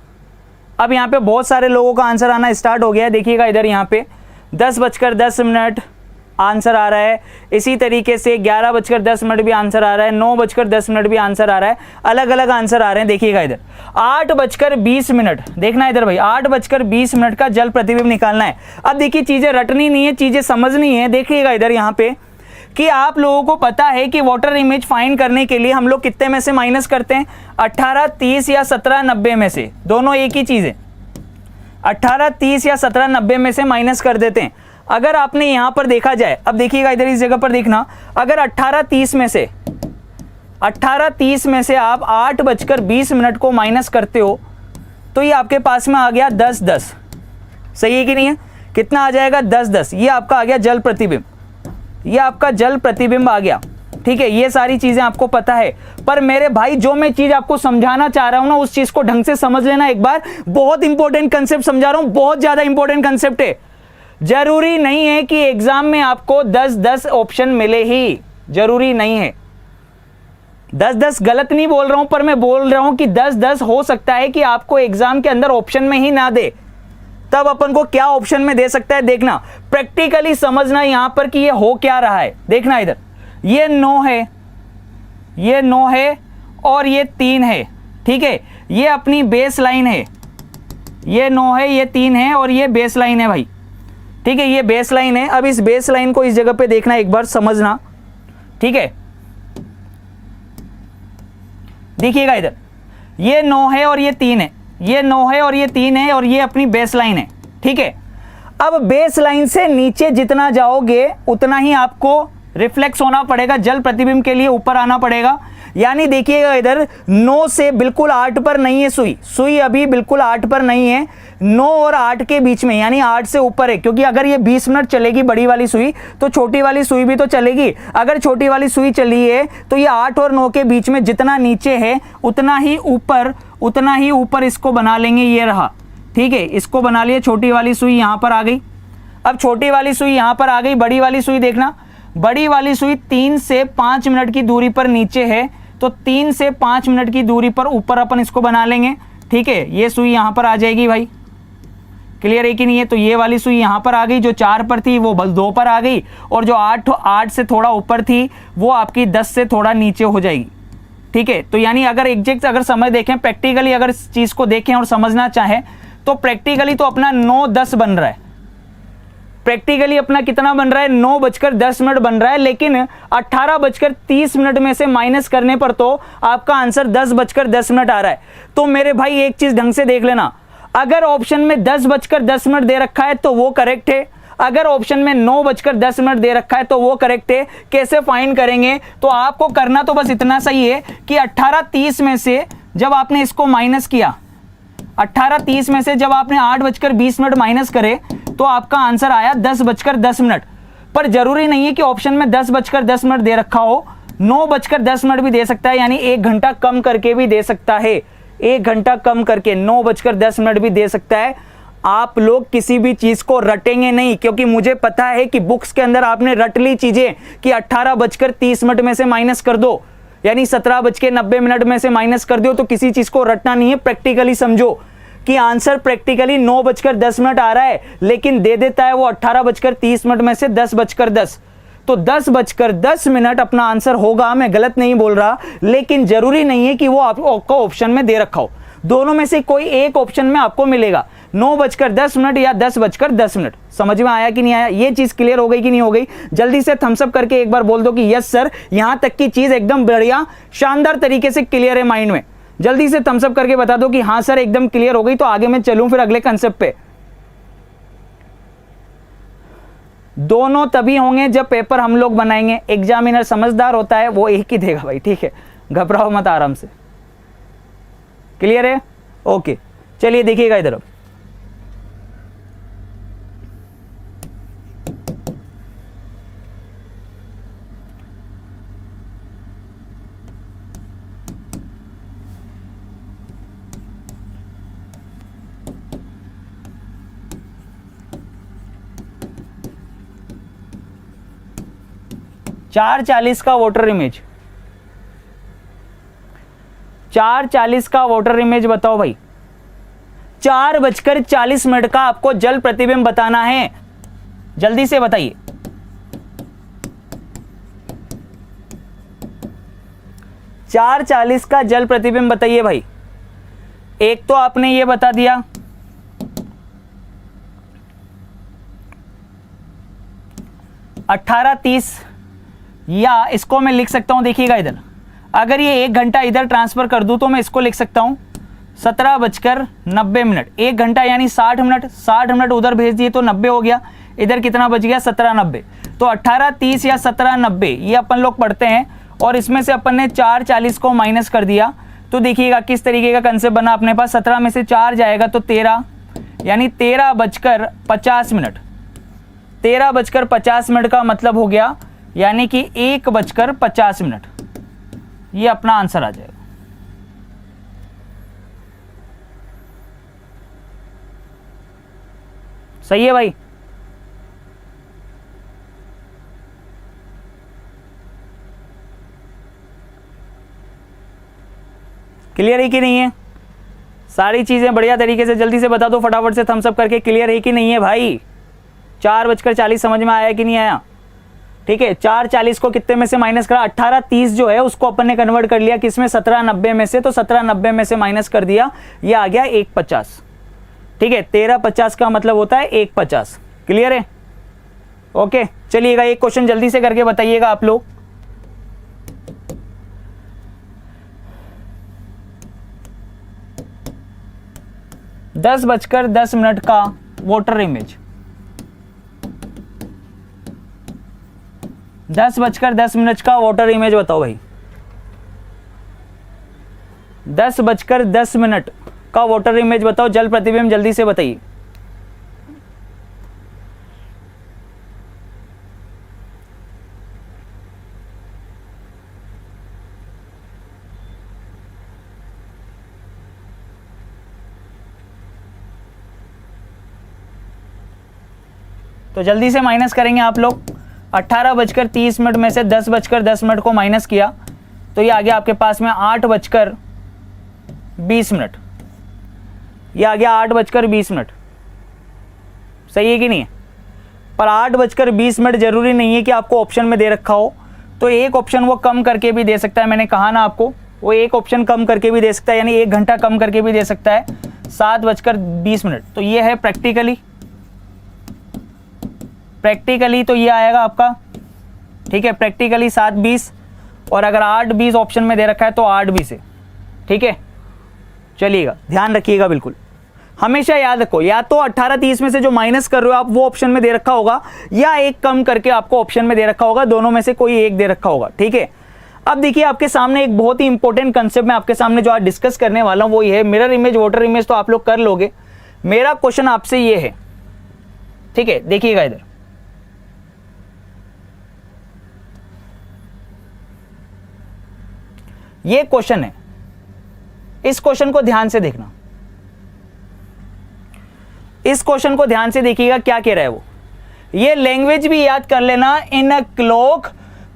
अब यहाँ पे बहुत सारे लोगों का आंसर आना स्टार्ट हो गया है। देखिएगा इधर, यहाँ पे 10:10 आंसर आ रहा है, इसी तरीके से 11:10 भी आंसर आ रहा है, 9:10 भी आंसर आ रहा है, अलग अलग आंसर आ रहे हैं। देखिएगा इधर 8:20, देखना इधर भाई, 8:20 का जल प्रतिबिंब निकालना है। अब देखिए, चीजें रटनी नहीं है, चीजें समझनी है। देखिएगा इधर यहाँ पे कि आप लोगों को पता है कि वाटर इमेज फाइंड करने के लिए हम लोग कितने में से माइनस करते हैं? 18:30 या 17:90 में से, दोनों एक ही चीज है। 18:30 या 17:90 में से माइनस कर देते हैं। अगर आपने यहां पर देखा जाए, अब देखिएगा इधर इस जगह पर देखना, अगर 18:30 में से आप 8:20 को माइनस करते हो तो ये आपके पास में आ गया 10:10। सही है कि नहीं है? कितना आ जाएगा? 10:10। ये आपका आ गया जल प्रतिबिंब, ये आपका जल प्रतिबिंब आ गया। ठीक है, ये सारी चीजें आपको पता है, पर मेरे भाई जो मैं चीज आपको समझाना चाह रहा हूं ना, उस चीज को ढंग से समझ लेना एक बार। बहुत इंपॉर्टेंट कंसेप्ट समझा रहा हूं, बहुत ज्यादा इंपॉर्टेंट कंसेप्ट है। जरूरी नहीं है कि एग्जाम में आपको 10-10 ऑप्शन मिले ही, जरूरी नहीं है। 10-10 गलत नहीं बोल रहा हूं, पर मैं बोल रहा हूं कि 10-10 हो सकता है कि आपको एग्जाम के अंदर ऑप्शन में ही ना दे, तब अपन को क्या ऑप्शन में दे सकता है देखना। प्रैक्टिकली समझना यहां पर कि ये हो क्या रहा है। देखना इधर, ये 9 है, ये 9 है और ये 3 है। ठीक है, ये अपनी बेस लाइन है, ये 9 है, ये 3 है और ये बेस लाइन है भाई। ठीक है, ये बेस लाइन है। अब इस बेस लाइन को इस जगह पे देखना, एक बार समझना। ठीक है, देखिएगा इधर, ये 9 है और ये 3 है, ये 9 है और ये 3 है, और ये अपनी बेस लाइन है। ठीक है, अब बेस लाइन से नीचे जितना जाओगे उतना ही आपको रिफ्लेक्स होना पड़ेगा, जल प्रतिबिंब के लिए ऊपर आना पड़ेगा। यानी देखिएगा इधर 9 से बिल्कुल 8 पर नहीं है सुई, सुई अभी बिल्कुल 8 पर नहीं है, 9 और 8 के बीच में, यानी 8 से ऊपर है। क्योंकि अगर ये 20 मिनट चलेगी बड़ी वाली सुई, तो छोटी वाली सुई भी तो चलेगी। अगर छोटी वाली सुई चली है तो ये 8 और 9 के बीच में जितना नीचे है उतना ही ऊपर इसको बना लेंगे। ये रहा, ठीक है, इसको बना लिया। छोटी वाली सुई यहां पर आ गई। अब छोटी वाली सुई यहां पर आ गई, बड़ी वाली सुई देखना, बड़ी वाली सुई 3 से 5 मिनट की दूरी पर नीचे है, तो 3 से 5 मिनट की दूरी पर ऊपर अपन इसको बना लेंगे। ठीक है, ये सुई यहां पर आ जाएगी भाई। क्लियर है कि नहीं है? तो ये वाली सुई यहां पर आ गई, जो 4 पर थी वो बस 2 पर आ गई, और जो 8 से थोड़ा ऊपर थी वो आपकी 10 से थोड़ा नीचे हो जाएगी। ठीक है, तो यानी अगर एग्जैक्ट अगर समय देखें, प्रैक्टिकली अगर इस चीज को देखें और समझना चाहें, तो प्रैक्टिकली तो अपना 9-10 बन रहा है। प्रैक्टिकली अपना कितना बन रहा है? 9:10 बन रहा है, लेकिन 18:30 में से माइनस करने पर तो आपका आंसर 10:10 आ रहा है। तो मेरे भाई एक चीज ढंग से देख लेना, अगर ऑप्शन में 10:10 दे रखा है तो वो करेक्ट है, अगर ऑप्शन में 9:10 दे रखा है तो वो करेक्ट है। कैसे फाइंड करेंगे? तो आपको करना तो बस इतना सही है कि 18:30 में से जब आपने इसको माइनस किया, 18:30 में से जब आपने 8:20 माइनस करे तो आपका आंसर आया 10:10। पर जरूरी नहीं है कि ऑप्शन में 10:10 दे रखा हो, 9:10 भी दे सकता है, यानी 1 घंटा कम करके भी दे सकता है। 1 घंटा कम करके 9:10 भी दे सकता है। आप लोग किसी भी चीज को रटेंगे नहीं, क्योंकि मुझे पता है कि बुक्स के अंदर आपने रट ली चीजें कि 18:30 में से माइनस कर दो, यानी 17:90 में से माइनस कर दो। तो किसी चीज को रटना नहीं है, प्रैक्टिकली समझो कि आंसर प्रैक्टिकली 9:10 आ रहा है, लेकिन दे देता है वो 18:30 में से 10:10। तो 10:10 अपना आंसर होगा। मैं गलत नहीं बोल रहा, लेकिन जरूरी नहीं है कि वो आपको ऑप्शन में दे रखा हो। दोनों में से कोई एक ऑप्शन में आपको मिलेगा, 9:10 या 10:10। समझ में आया कि नहीं आया? ये चीज क्लियर हो गई कि नहीं हो गई? जल्दी से थम्स अप करके एक बार बोल दो कि यस सर, यहां तक की चीज एकदम बढ़िया शानदार तरीके से क्लियर है माइंड में। जल्दी से थम्स अप करके बता दो कि हाँ सर एकदम क्लियर हो गई, तो आगे मैं चलूं फिर अगले कंसेप्ट पे। दोनों तभी होंगे जब पेपर हम लोग बनाएंगे। एग्जामिनर समझदार होता है, वो एक ही देगा भाई, ठीक है? घबराओ मत, आराम से। क्लियर है? ओके, चलिए देखिएगा इधर। अब चार 40 का वोटर इमेज, 4:40 का वोटर इमेज बताओ भाई। 4:40 का आपको जल प्रतिबिंब बताना है, जल्दी से बताइए। चार 40 का जल प्रतिबिंब बताइए भाई। एक तो आपने ये बता दिया, (18:30) या इसको मैं लिख सकता हूं, देखिएगा इधर, अगर ये 1 घंटा इधर ट्रांसफर कर दूं तो मैं इसको लिख सकता हूं 17:90। 1 घंटा यानी 60 मिनट, 60 मिनट उधर भेज दिए तो 90 हो गया। इधर कितना बच गया? 17:90। तो 18:30 या 17:90 ये अपन लोग पढ़ते हैं, और इसमें से अपन ने 4:40 को माइनस कर दिया। तो देखिएगा किस तरीके का कंसेप्ट बना अपने पास। 17 में से 4 जाएगा तो 13, यानी 13:50। 13:50 का मतलब हो गया यानी कि 1:50। ये अपना आंसर आ जाएगा। सही है भाई? क्लियर है कि नहीं है? सारी चीजें बढ़िया तरीके से जल्दी से बता दो फटाफट से थम्स अप करके, क्लियर है कि नहीं है भाई? 4:40 समझ में आया कि नहीं आया? ठीक है, 4:40 को कितने में से माइनस करा? 18:30 जो है उसको अपन ने कन्वर्ट कर लिया किसमें? 17:90 में से। तो 17:90 में से माइनस कर दिया, ये आ गया 1:50। ठीक है, 13:50 का मतलब होता है 1:50। क्लियर है? ओके, चलिएगा एक क्वेश्चन जल्दी से करके बताइएगा आप लोग। (10:10) का वोटर इमेज, 10:10 का वोटर इमेज बताओ भाई। 10:10 का वोटर इमेज बताओ, जल प्रतिबिंब जल्दी से बताइए। तो जल्दी से माइनस करेंगे आप लोग। 18:30 में से 10:10 को माइनस किया तो ये आ गया आपके पास में 8:20। ये आ गया 8:20। सही है कि नहीं है? पर 8:20 जरूरी नहीं है कि आपको ऑप्शन में दे रखा हो, तो एक ऑप्शन वो कम करके भी दे सकता है। मैंने कहा ना आपको, वो एक ऑप्शन कम करके भी दे सकता है, यानी 1 घंटा कम करके भी दे सकता है। 7:20। तो ये है प्रैक्टिकली तो ये आएगा आपका, ठीक है, प्रैक्टिकली 7:20। और अगर 8:20 ऑप्शन में दे रखा है तो 8:20 है। ठीक है, चलिएगा ध्यान रखिएगा बिल्कुल। हमेशा याद रखो, या तो 18-30 में से जो माइनस कर रहे हो आप वो ऑप्शन में दे रखा होगा, या एक कम करके आपको ऑप्शन में दे रखा होगा, दोनों में से कोई एक दे रखा होगा। ठीक है, अब देखिए आपके सामने एक बहुत ही इंपॉर्टेंट कंसेप्ट मैं आपके सामने जो आज डिस्कस करने वाला हूं वो ये है, मिरर इमेज वाटर इमेज तो आप लोग कर लोगे। मेरा क्वेश्चन आपसे ये है, ठीक है, देखिएगा इधर, ये क्वेश्चन है, इस क्वेश्चन को ध्यान से देखना, इस क्वेश्चन को ध्यान से देखिएगा क्या कह रहा है वो। ये लैंग्वेज भी याद कर लेना, in a clock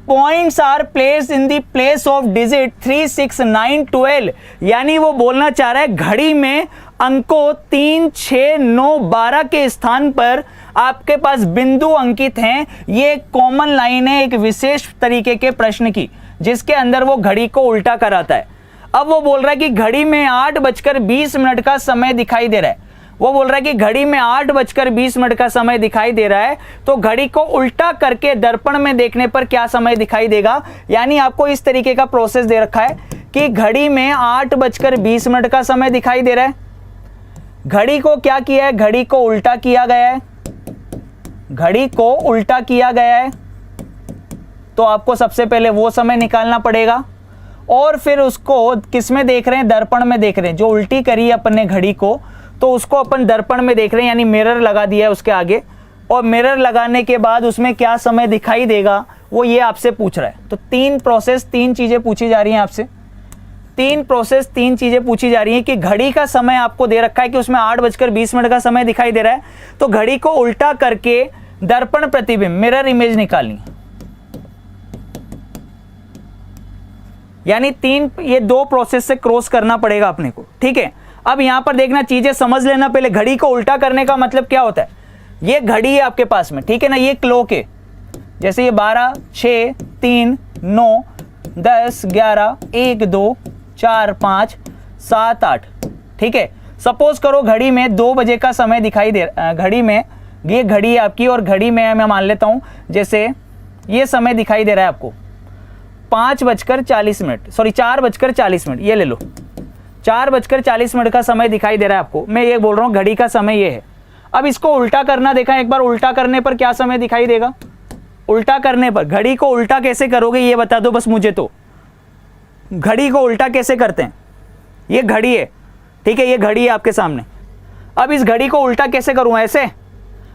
points are placed in the place of digit 3, 6, 9, 12, यानी वो बोलना चाह रहा है घड़ी में अंकों 3, 6, 9, 12 के स्थान पर आपके पास बिंदु अंकित हैं। ये एक कॉमन लाइन है एक विशेष तरीके के प्रश्न की, जिसके अंदर वो घड़ी को उल्टा कराता है। अब वो बोल रहा है कि घड़ी में 8:20 का समय दिखाई दे रहा है, वो बोल रहा है कि घड़ी में 8:20 का समय दिखाई दे रहा है, तो घड़ी को उल्टा करके दर्पण में देखने पर क्या समय दिखाई देगा। यानी आपको इस तरीके का प्रोसेस दे रखा है कि घड़ी में 8:20 का समय दिखाई दे रहा है, घड़ी को क्या किया है, घड़ी को उल्टा किया गया है, घड़ी को उल्टा किया गया है, तो आपको सबसे पहले वो समय निकालना पड़ेगा, और फिर उसको किस में देख रहे हैं, दर्पण में देख रहे हैं। जो उल्टी करी है अपन ने घड़ी को, तो उसको अपन दर्पण में देख रहे हैं, यानी मिरर लगा दिया है उसके आगे, और मिरर लगाने के बाद उसमें क्या समय दिखाई देगा वो ये आपसे पूछ रहा है। तो 3 प्रोसेस 3 चीजें पूछी जा रही हैं आपसे, 3 प्रोसेस 3 चीजें पूछी जा रही हैं कि घड़ी का समय आपको दे रखा है कि उसमें 8:20 का समय दिखाई दे रहा है, तो घड़ी को उल्टा करके दर्पण प्रतिबिंब मिरर इमेज निकालनी, यानी 3 ये 2 प्रोसेस से क्रॉस करना पड़ेगा अपने को। ठीक है, अब यहां पर देखना, चीजें समझ लेना पहले। घड़ी को उल्टा करने का मतलब क्या होता है, ये घड़ी है आपके पास में, ठीक है ना, ये क्लॉक है, जैसे ये 12, 6, 3, 9, 10, 11, 1, 2, 4, 5, 7, 8, ठीक है। सपोज करो घड़ी में 2 बजे का समय दिखाई दे, घड़ी में ये घड़ी है आपकी, और घड़ी में मैं मान लेता हूं जैसे ये समय दिखाई दे रहा है आपको 5:40, सॉरी 4:40, ये ले लो, 4:40 का समय दिखाई दे रहा है आपको। मैं ये बोल रहा हूं घड़ी का समय ये है। अब इसको उल्टा करना देखा एक बार, उल्टा करने पर क्या समय दिखाई देगा, उल्टा करने पर घड़ी को उल्टा कैसे करोगे ये बता दो बस मुझे। तो घड़ी को उल्टा कैसे करते हैं, ये घड़ी है, ठीक है, ये घड़ी है आपके सामने। अब इस घड़ी को उल्टा कैसे करूं, ऐसे,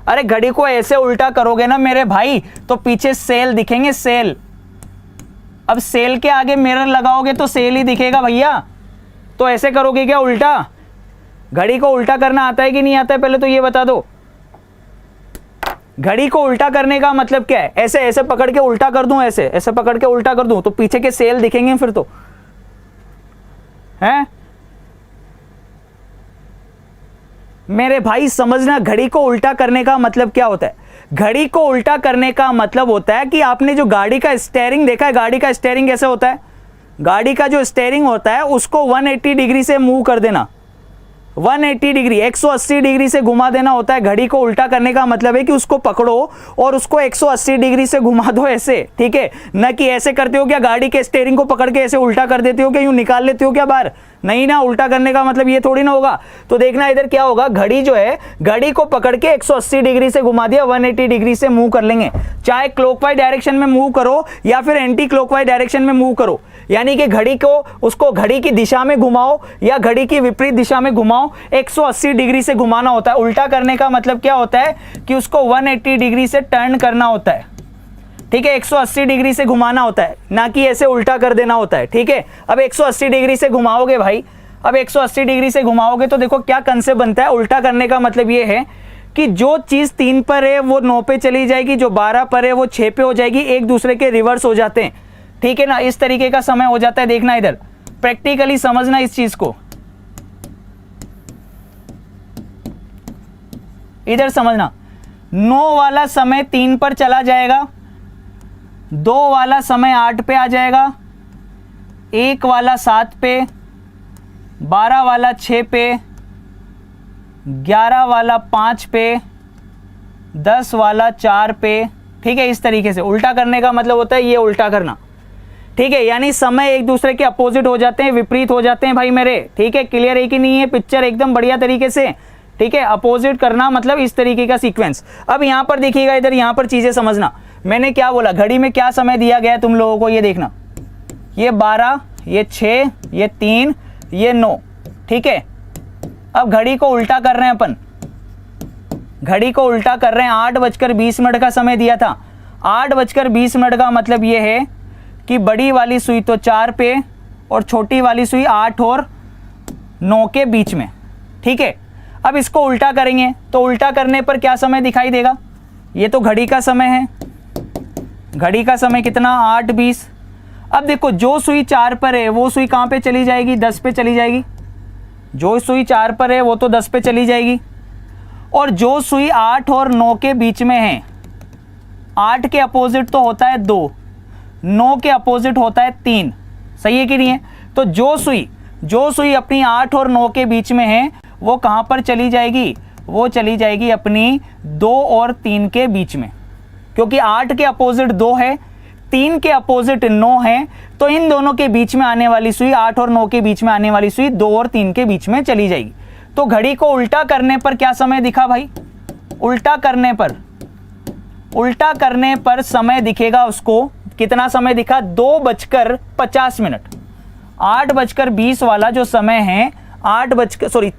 अरे घड़ी को ऐसे उल्टा करोगे ना मेरे भाई तो पीछे सेल दिखेंगे, सेल। अब सेल के आगे मिरर लगाओगे तो सेल ही दिखेगा भैया, तो ऐसे करोगे क्या उल्टा। घड़ी को उल्टा करना आता है कि नहीं आता है पहले तो ये बता दो। घड़ी को उल्टा करने का मतलब क्या है, ऐसे ऐसे पकड़ के उल्टा कर दूं, ऐसे ऐसे पकड़ के उल्टा कर दूं तो पीछे के सेल दिखेंगे फिर तो, हैं मेरे भाई समझना। घड़ी को उल्टा करने का मतलब क्या होता है, घड़ी को उल्टा करने का मतलब होता है कि आपने जो गाड़ी का स्टीयरिंग देखा है, गाड़ी का स्टीयरिंग कैसे होता है, गाड़ी का जो स्टीयरिंग होता है उसको 180 डिग्री से मूव कर देना, 180 डिग्री 180 डिग्री से घुमा देना होता है। घड़ी को उल्टा करने का मतलब है कि उसको पकड़ो और उसको 180 डिग्री से घुमा दो ऐसे, ठीक है, न कि ऐसे करते हो क्या गाड़ी के स्टीयरिंग को पकड़ के ऐसे उल्टा कर देते हो क्या, यूं निकाल लेते हो क्या बाहर, नहीं ना। उल्टा करने का मतलब ये थोड़ी ना होगा। तो देखना इधर क्या होगा, घड़ी जो है घड़ी को पकड़ के 180 डिग्री से घुमा दिया, 180 डिग्री से मूव कर लेंगे, चाहे क्लॉकवाइज डायरेक्शन में मूव करो या फिर एंटी क्लॉकवाइज डायरेक्शन में मूव करो, यानी कि घड़ी को उसको घड़ी की दिशा में घुमाओ या घड़ी की विपरीत दिशा में घुमाओ, 180 डिग्री से घुमाना होता है। उल्टा करने का मतलब क्या होता है कि उसको 180 डिग्री से टर्न करना होता है, ठीक है, 180 डिग्री से घुमाना होता है, ना कि ऐसे उल्टा कर देना होता है, ठीक है। अब 180 डिग्री से घुमाओगे भाई, अब 180 डिग्री से घुमाओगे तो देखो क्या कंसेप्ट बनता है। उल्टा करने का मतलब ये है कि जो चीज 3 पर है वो 9 पे चली जाएगी, जो 12 पर है वो 6 पे हो जाएगी, एक दूसरे के रिवर्स हो जाते हैं, ठीक है ना, इस तरीके का समय हो जाता है। देखना इधर प्रैक्टिकली समझना इस चीज को, इधर समझना। 9 वाला समय 3 पर चला जाएगा, 2 वाला समय 8 पे आ जाएगा, 1 वाला 7 पे, 12 वाला 6 पे, 11 वाला 5 पे, 10 वाला 4 पे, ठीक है। इस तरीके से उल्टा करने का मतलब होता है ये उल्टा करना, ठीक है, यानी समय एक दूसरे के अपोजिट हो जाते हैं, विपरीत हो जाते हैं भाई मेरे, ठीक है। क्लियर है कि नहीं है, पिक्चर एकदम बढ़िया तरीके से ठीक है, अपोजिट करना मतलब इस तरीके का सीक्वेंस। अब यहां पर देखिएगा, इधर यहां पर चीजें समझना, मैंने क्या बोला, घड़ी में क्या समय दिया गया है तुम लोगों को, ये देखना, ये 12, ये 6, ये 3, ये 9, ठीक है। अब घड़ी को उल्टा कर रहे हैं अपन, घड़ी को उल्टा कर रहे हैं। 8:20 का समय दिया था, 8:20 का मतलब ये है कि बड़ी वाली सुई तो 4 पे और छोटी वाली सुई 8 और 9 के बीच में, ठीक है। अब इसको उल्टा करेंगे तो उल्टा करने पर क्या समय दिखाई देगा, ये तो घड़ी का समय है, घड़ी का समय कितना 8:20। अब देखो जो सुई 4 पर है वो सुई कहाँ पे चली जाएगी, 10 पे चली जाएगी। जो सुई 4 पर है वो तो 10 पे चली जाएगी, और जो सुई 8 और 9 के बीच में है, 8 के अपोजिट तो होता है 2, 9 के अपोजिट होता है 3, सही है कि नहीं है। तो जो सुई अपनी 8 और 9 के बीच में है वो कहाँ पर चली जाएगी, वो चली जाएगी अपनी 2 और 3 के बीच में, क्योंकि 8 के अपोजिट 2 है, 3 के अपोजिट 9 है, तो इन दोनों के बीच में आने वाली सुई, 8 और 9 के बीच में आने वाली सुई 2 और 3 के बीच में चली जाएगी। तो घड़ी को उल्टा करने पर क्या समय दिखा भाई, उल्टा करने पर समय दिखेगा उसको, कितना समय दिखा, 2:50। 8:20 वाला जो समय है, 8:20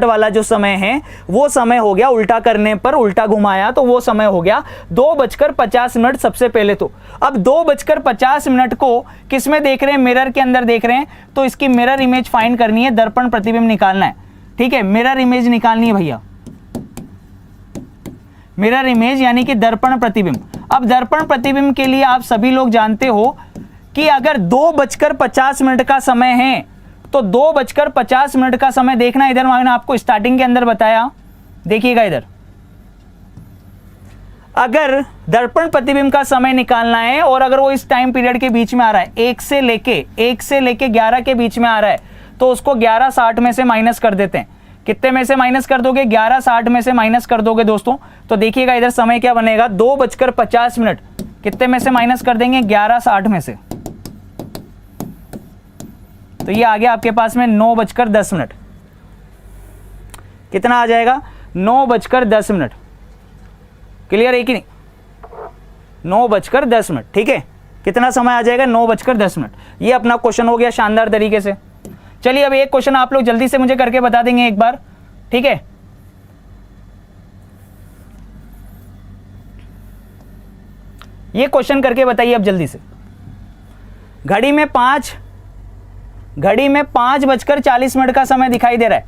वाला जो समय है वो समय हो गया उल्टा करने पर, उल्टा घुमाया तो वो समय हो गया 2:50 सबसे पहले तो। अब 2:50 को किस में देख रहे हैं, मिरर के अंदर देख रहे हैं, तो इसकी मिरर इमेज फाइंड करनी है, दर्पण प्रतिबिंब निकालना है, ठीक है। मिरर इमेज निकालनी है भैया, मिरर इमेज यानी कि दर्पण प्रतिबिंब। अब दर्पण प्रतिबिंब के लिए आप सभी लोग जानते हो कि अगर 2:50 का समय है तो 2:50 का समय देखना, इधर मैंने आपको स्टार्टिंग के अंदर बताया, देखिएगा इधर, अगर दर्पण प्रतिबिंब का समय निकालना है और अगर वो इस टाइम पीरियड के बीच में आ रहा है, 1 से लेके 11 के बीच में आ रहा है, तो उसको 11:60 में से माइनस कर देते हैं। कितने में से माइनस कर दोगे, 11:60 में से माइनस कर दोगे दोस्तों, तो देखिएगा इधर समय क्या बनेगा, 2:50 कितने में से माइनस कर देंगे, 11:60 में से, तो ये आ गया आपके पास में 9:10। कितना आ जाएगा, 9:10। क्लियर है कि नहीं, 9:10, ठीक है। कितना समय आ जाएगा, 9:10। ये अपना क्वेश्चन हो गया शानदार तरीके से। चलिए अब एक क्वेश्चन आप लोग जल्दी से मुझे करके बता देंगे एक बार, ठीक है। ये क्वेश्चन करके बताइए अब जल्दी से। घड़ी में 5:40 का समय दिखाई दे रहा है,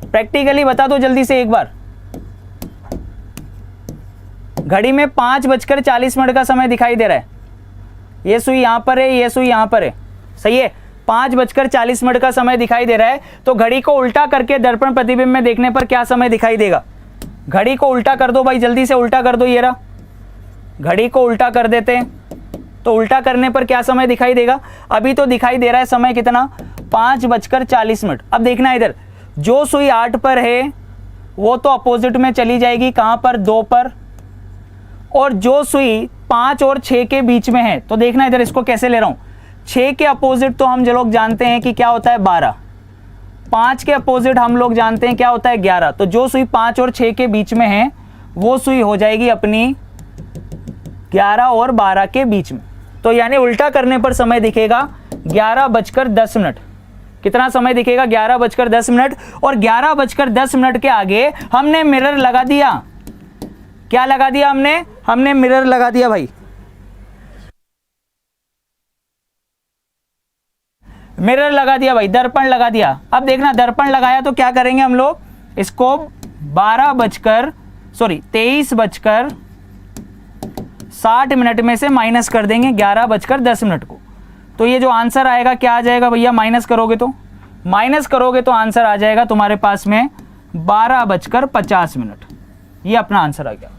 प्रैक्टिकली बता दो जल्दी से एक बार। घड़ी में 5:40 का समय दिखाई दे रहा है, ये सुई यहां पर है, ये सुई यहां पर है, सही है। 5:40 का समय दिखाई दे रहा है, तो घड़ी को उल्टा करके दर्पण प्रतिबिंब में देखने पर क्या समय दिखाई देगा। घड़ी को उल्टा कर दो भाई, जल्दी से उल्टा कर दो, ये रहा, घड़ी को उल्टा कर देते हैं, तो उल्टा करने पर क्या समय दिखाई देगा, अभी तो दिखाई दे रहा है समय कितना, 5:40। अब देखना इधर, जो सुई 8 पर है वो तो अपोजिट में चली जाएगी, कहां पर, 2 पर, और जो सुई 5 और 6 के बीच में है, तो देखना इधर इसको कैसे ले रहा हूं, 6 के अपोजिट तो हम जो लोग जानते हैं कि क्या होता है 12, 5 के अपोजिट हम लोग जानते हैं क्या होता है 11, तो जो सुई 5 और 6 के बीच में है वो सुई हो जाएगी अपनी 11 और 12 के बीच में। तो यानी उल्टा करने पर समय दिखेगा 11:10। कितना समय दिखेगा, 11:10, और 11:10 के आगे हमने मिरर लगा दिया। क्या लगा दिया हमने मिरर लगा दिया भाई, मिरर लगा दिया भाई, दर्पण लगा दिया। अब देखना दर्पण लगाया तो क्या करेंगे हम लोग, इसको 23:60 में से माइनस कर देंगे 11:10 को। तो ये जो आंसर आएगा क्या आ जाएगा भैया, माइनस करोगे तो आंसर आ जाएगा तुम्हारे पास में 12:50। ये अपना आंसर आ गया,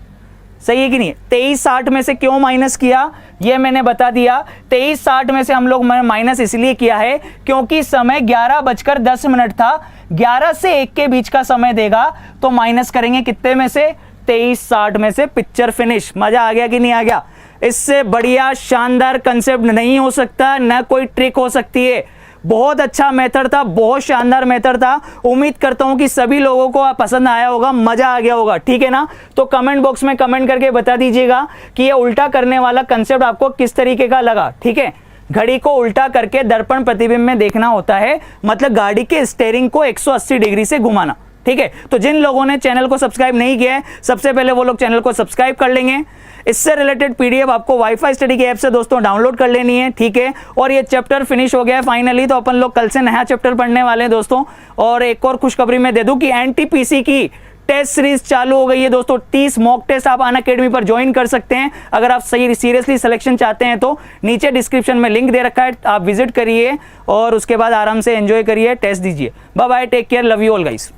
सही है कि नहीं। 23:60 में से क्यों माइनस किया ये मैंने बता दिया। 23:60 में से हम लोग माइनस इसलिए किया है क्योंकि समय 11:10 था, 11 से 1 के बीच का समय देगा, तो माइनस करेंगे कितने में से, 23:60 में से। Picture finish. मजा आ गया कि नहीं आ गया, इससे बढ़िया शानदार कंसेप्ट नहीं हो सकता, ना कोई ट्रिक हो सकती है। बहुत अच्छा मेथड था, बहुत शानदार मेथड था। उम्मीद करता हूं कि सभी लोगों को पसंद आया होगा, मजा आ गया होगा, ठीक है ना। तो कमेंट बॉक्स में कमेंट करके बता दीजिएगा कि ये उल्टा करने वाला कंसेप्ट आपको किस तरीके का लगा, ठीक है। घड़ी को उल्टा करके दर्पण प्रतिबिंब में देखना होता है, मतलब गाड़ी के स्टीयरिंग को 180 डिग्री से घुमाना, ठीक है। तो जिन लोगों ने चैनल को सब्सक्राइब नहीं किया है, सबसे पहले वो लोग चैनल को सब्सक्राइब कर लेंगे। इससे रिलेटेड पीडीएफ आपको वाईफाई स्टडी के ऐप से दोस्तों डाउनलोड कर लेनी है, ठीक है। और ये चैप्टर फिनिश हो गया है फाइनली, तो अपन लोग कल से नया चैप्टर पढ़ने वाले हैं दोस्तों। और एक और खुशखबरी मैं दे दूं कि एनटीपीसी की टेस्ट सीरीज चालू हो गई है दोस्तों। 30 मॉक टेस्ट आप अनअकैडमी पर ज्वाइन कर सकते हैं अगर आप सही सीरियसली सिलेक्शन चाहते हैं तो। नीचे डिस्क्रिप्शन में लिंक दे रखा है, आप विजिट करिए और उसके बाद आराम से एंजॉय करिए, टेस्ट दीजिए। Bye bye, take care, love you all guys.